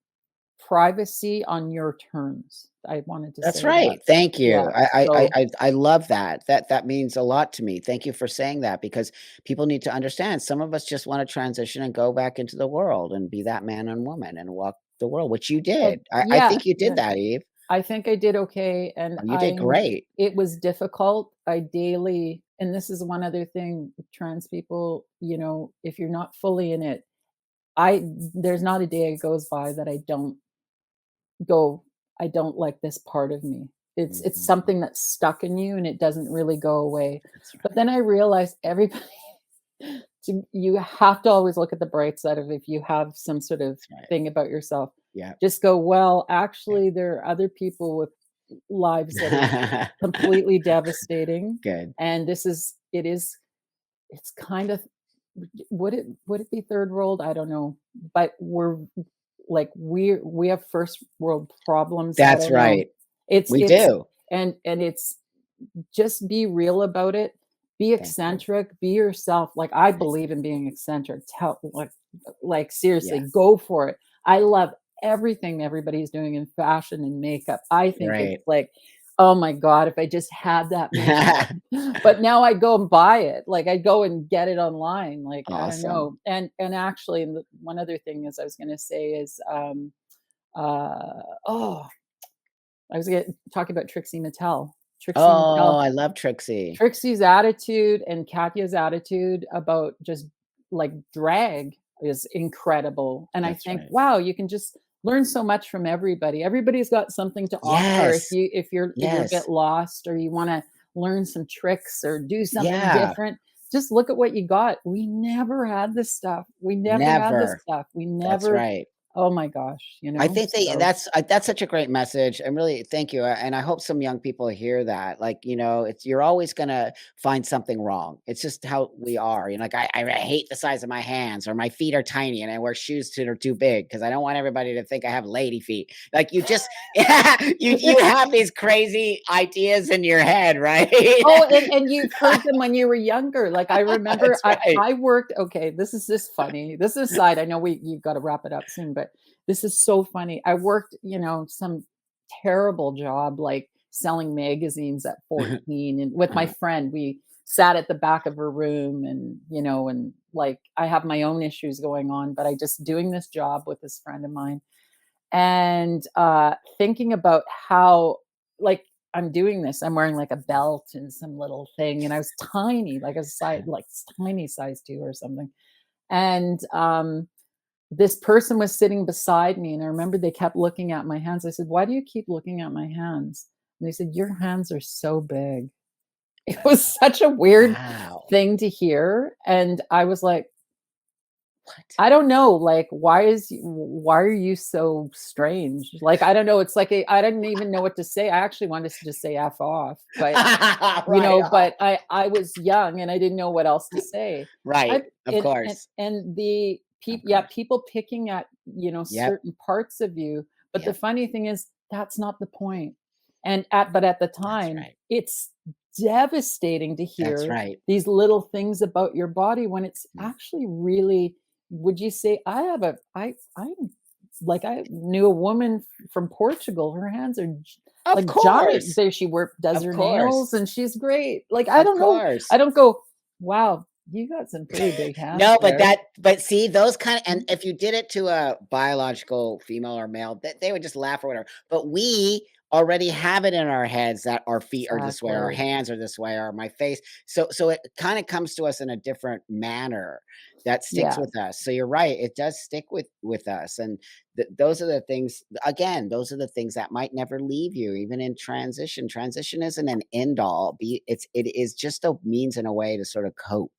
privacy on your terms. I wanted to That's say that. right, thank Yeah, you. so I love that. That means a lot to me. Thank you for saying that because people need to understand some of us just wanna transition and go back into the world and be that man and woman and walk the world, which you and did. I yeah, think you did yeah, that, Eve. I think I did okay, and You did great. it was difficult. I daily and this is one other thing, trans people, if you're not fully in it, I there's not a day goes by that go, I don't like this part of me. It's Mhm. something that's stuck in you and it doesn't really go away. That's But right. then I realized everybody you have to always look at the bright side of if you have some sort of That's right. thing about yourself. Yeah, Just go, well, yeah. actually there are other people with lives that are completely devastating. Good. And it's kind of would it be third world? I don't know. But we're like we have first world problems. I That's don't know. right. We It's do. and it's just be real about it. Be Thank you. eccentric, be yourself. Like I Thank believe you. in being eccentric. Like seriously, Yes. go for it. I love everything everybody's doing in fashion and makeup. I think it's Right. like, oh my God, if I just had that makeup. But now I go and buy it. Like I go and get it online. Like I don't Awesome. know. And actually, one other thing is I was going to say is, oh, I was going to talk about Trixie Mattel. Trixie Oh, Mattel. I love Trixie. Trixie's attitude and Katya's attitude about just like drag is incredible. And I That's think, right. wow, you can just learn so much from everybody. Everybody's got something to offer. Yes. If you're a bit Yes. lost or you want to learn some tricks or do something Yeah. different, just look at what you got. We never had this stuff. We never had this Never. stuff. We That's never, right. oh my gosh, I think so that's such a great message, and really thank you, and I hope some young people hear that. Like, it's you're always gonna find something wrong. It's just how we are. Like I hate the size of my hands, or my feet are tiny, and I wear shoes that are too big because I don't want everybody to think I have lady feet. Like you just, yeah, you have these crazy ideas in your head, right? oh, and you've heard them when you were younger. Like, I remember That's right. I worked okay, this is just funny. This is a side. I know you've gotta wrap it up soon, but this is so funny. I worked, some terrible job, like, selling magazines at 14, and with my Uh-huh. friend, we sat at the back of her room and, like, I have my own issues going on, but I just doing this job with this friend of mine and thinking about how like I'm doing this, I'm wearing like a belt and some little thing, and I was tiny, like a size like tiny size 2 or something. And this person was sitting beside me, and I remember they kept looking at my hands. I said, "Why do you keep looking at my hands?" And they said, "Your hands are so big." It was such a weird Wow. thing to hear, and I was like, What? I don't know, like, why are you so strange? Like, I don't know, it's like I didn't even know what to say. I actually wanted to just say "F off," but, Right on. I was young and I didn't know what else to say. I Right. Of course. and the Of course. people picking at, Yep. certain parts of you, but the Yep. funny thing is that's not the point. But at the That's time, right. it's devastating to That's hear right. these little things about your body when it's Mm. actually really would you say I'm like, I knew a woman from Portugal, her hands are Of like giant. course. There she does Of her course. nails and she's great. Like, I Of don't know. I course. don't go, "Wow, You got some pretty big hands No, there. but see, those kind and Mhm. if you did it to a biological female or male, that they would just laugh or whatever. But we already have it in our heads that our feet are this way, our Exactly. hands are this way, or my face. So it kind of comes to us in a different manner that sticks Yeah, with us. So you're right, it does stick with us. And those are the things again, those are the things that might never leave you, even in transition. Transition isn't an end all. It is just a means and a way to sort of cope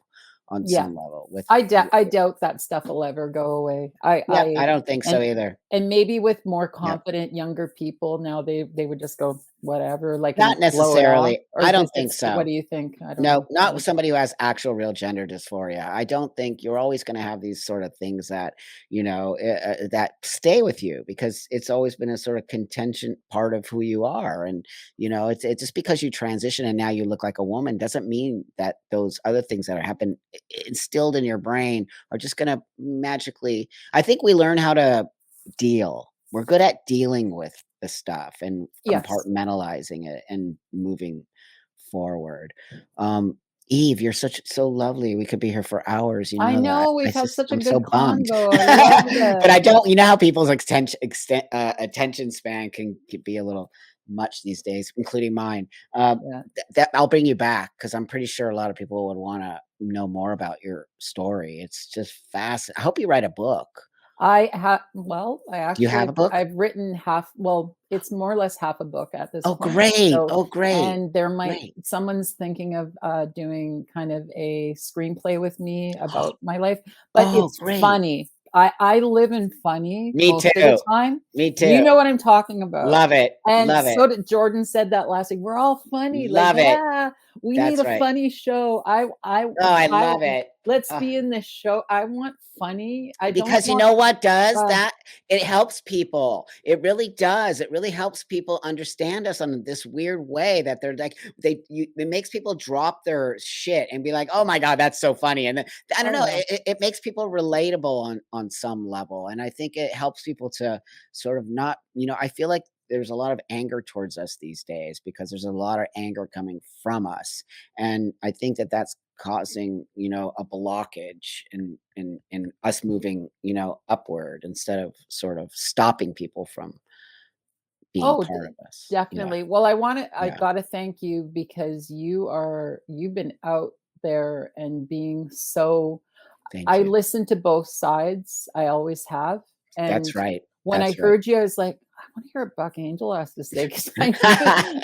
on yeah. some level with I doubt that stuff will ever go away. yeah, I don't think so And either. and maybe with more Yep. confident younger people now they would just go, "Whatever," like, and Not just blow it off, necessarily. or I does don't it think what so. do you think? I don't No, know. not with somebody who has actual real gender dysphoria. I don't think you're always gonna have these sort of things that, that stay with you because it's always been a sort of contention part of who you are, and, it's just because you transition and now you look like a woman doesn't mean that those other things that have been I instilled in your brain are just gonna magically I think we learn how to deal. We're good at dealing with the stuff and Yes. compartmentalizing it and moving forward. Um, Eve, you're so lovely. We could be here for hours, you I know that. know, we've had such a I'm so good bummed. convo, I loved But it. I don't you know how people's attention span can be a little much these days, including mine. Yeah. That I'll bring you back because I'm pretty sure a lot of people would wanna know more about your story. It's just fascinating. I hope you write a book. I Do you have actually a book? I've written it's more or less half a book at this Oh, point. great. So, Oh, great. and there might Great. someone's thinking of, doing kind of a screenplay with me about my life, but Oh, it's great. funny. I live in funny Me most of the too. time. Me You too. know what I'm talking about. Love it. And Love it. so did Jordan said that last week, "We're all funny," like, Love it. "Yeah, we need That's a right. funny show." Oh, I I love it. let's Ugh. be in this show. I want funny. I don't Because you want know what does uh, that? It helps people. It really does. It really helps people understand us on this weird way that they're like it makes people drop their shit and be like, "Oh my god, that's so funny." And then I don't oh, know, yeah. it makes people relatable on some level. And I think it helps people to sort of not, I feel like there's a lot of anger towards us these days because there's a lot of anger coming from us. And I think that that's causing, a blockage in us moving, upward instead of sort of stopping people from being Oh, part of us. Yeah, definitely. Well, I yeah. gotta thank you because you've been out there and being so Thank I you. listen to both sides, I always have, and That's right. when I That's right. heard you, I was like, "I wanna hear what buckangel has to say," 'cause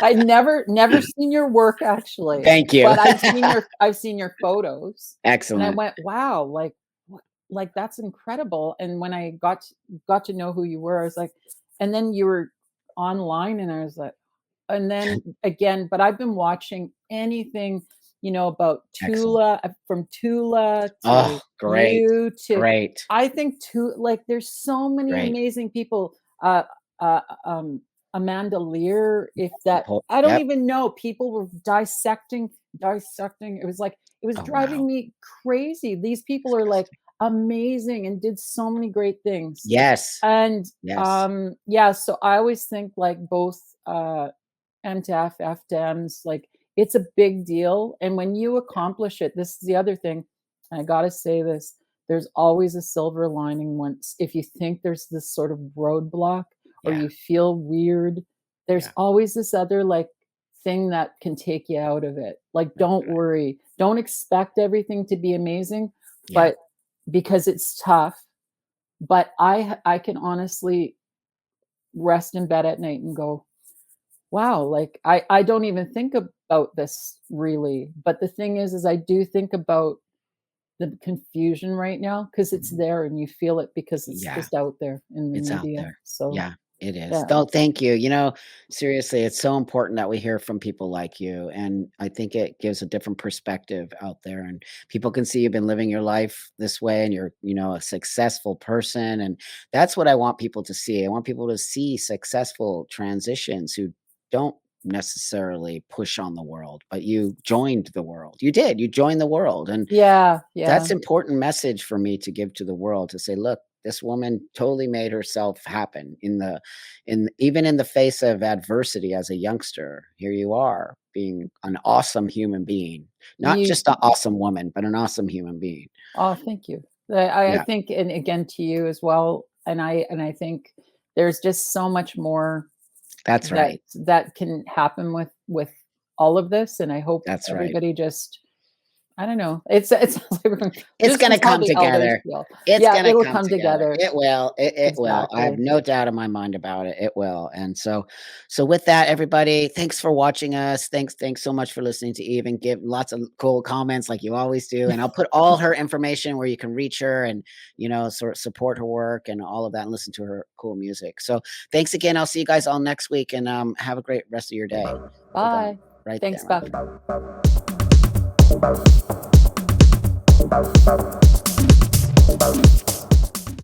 I'd never seen your work actually, Thank you. but I've seen your photos, and I Excellent. went, "Wow, like, what like, that's incredible," and when I got to know who you were, I was like and then you were online, and I was like and then again but I've been watching anything, about Excellent. From Tula Oh, to great. you to Great. I think too like, there's so many Great. amazing people, uh, um, Amanda Lear, if that I don't Yep. even know, people were dissecting, it was like it was Oh, wow. driving me crazy. These people are, like, amazing and did so many great things. Yes. And, Yes. yeah, so I always think, like, both, M to F to M's, like, it's a big deal, and when you Yeah. accomplish it, this is the other thing, I gotta say this, there's always a silver lining once if you think there's this sort of roadblock or Yeah. you feel weird, there's Yeah. always this other, like, thing that can take you out of it. Like, That's don't right. worry. Don't expect everything to be amazing, Yeah. but because it's tough, but I can honestly rest in bed at night and go, wow, like, I don't even think about this really, but the thing is I do think about the confusion right now because it's Mhm. there and you feel it because it's Yeah. just out there in the It's out media. there. So, Yeah, it is. yeah. Though, thank you. Seriously, it's so important that we hear from people like you, and I think it gives a different perspective out there, and people can see you've been living your life this way, and you're, a successful person, and that's what I want people to see. I want people to see successful transitions who don't necessarily push on the world, but you joined the world. You did. You joined the world, and Yeah, yeah. that's important message for me to give to the world to say, "Look, this woman totally made herself happen in even in the face of adversity as a youngster. Here you are being an awesome human being, not You just an awesome woman, but an awesome human being. Oh, thank you. I Yeah, think, and again to you as well, and I think there's just so much more that's that right. that can happen with all of this, and I hope That's right. everybody just I don't know. It's like It's this gonna is how come the elders together. feel. It's Yeah, gonna it'll come come together. together. It will. It will. I have Exactly. no doubt in my mind about it. It will. And so with that, everybody, thanks for watching us. Thanks so much for listening to Eve and give lots of cool comments like you always do. And I'll put all her information where you can reach her and sort of support her work and all of that and listen to her cool music. So thanks again. I'll see you guys all next week and have a great rest of your day. We're done Bye. right Thanks, there, my Beth. friend.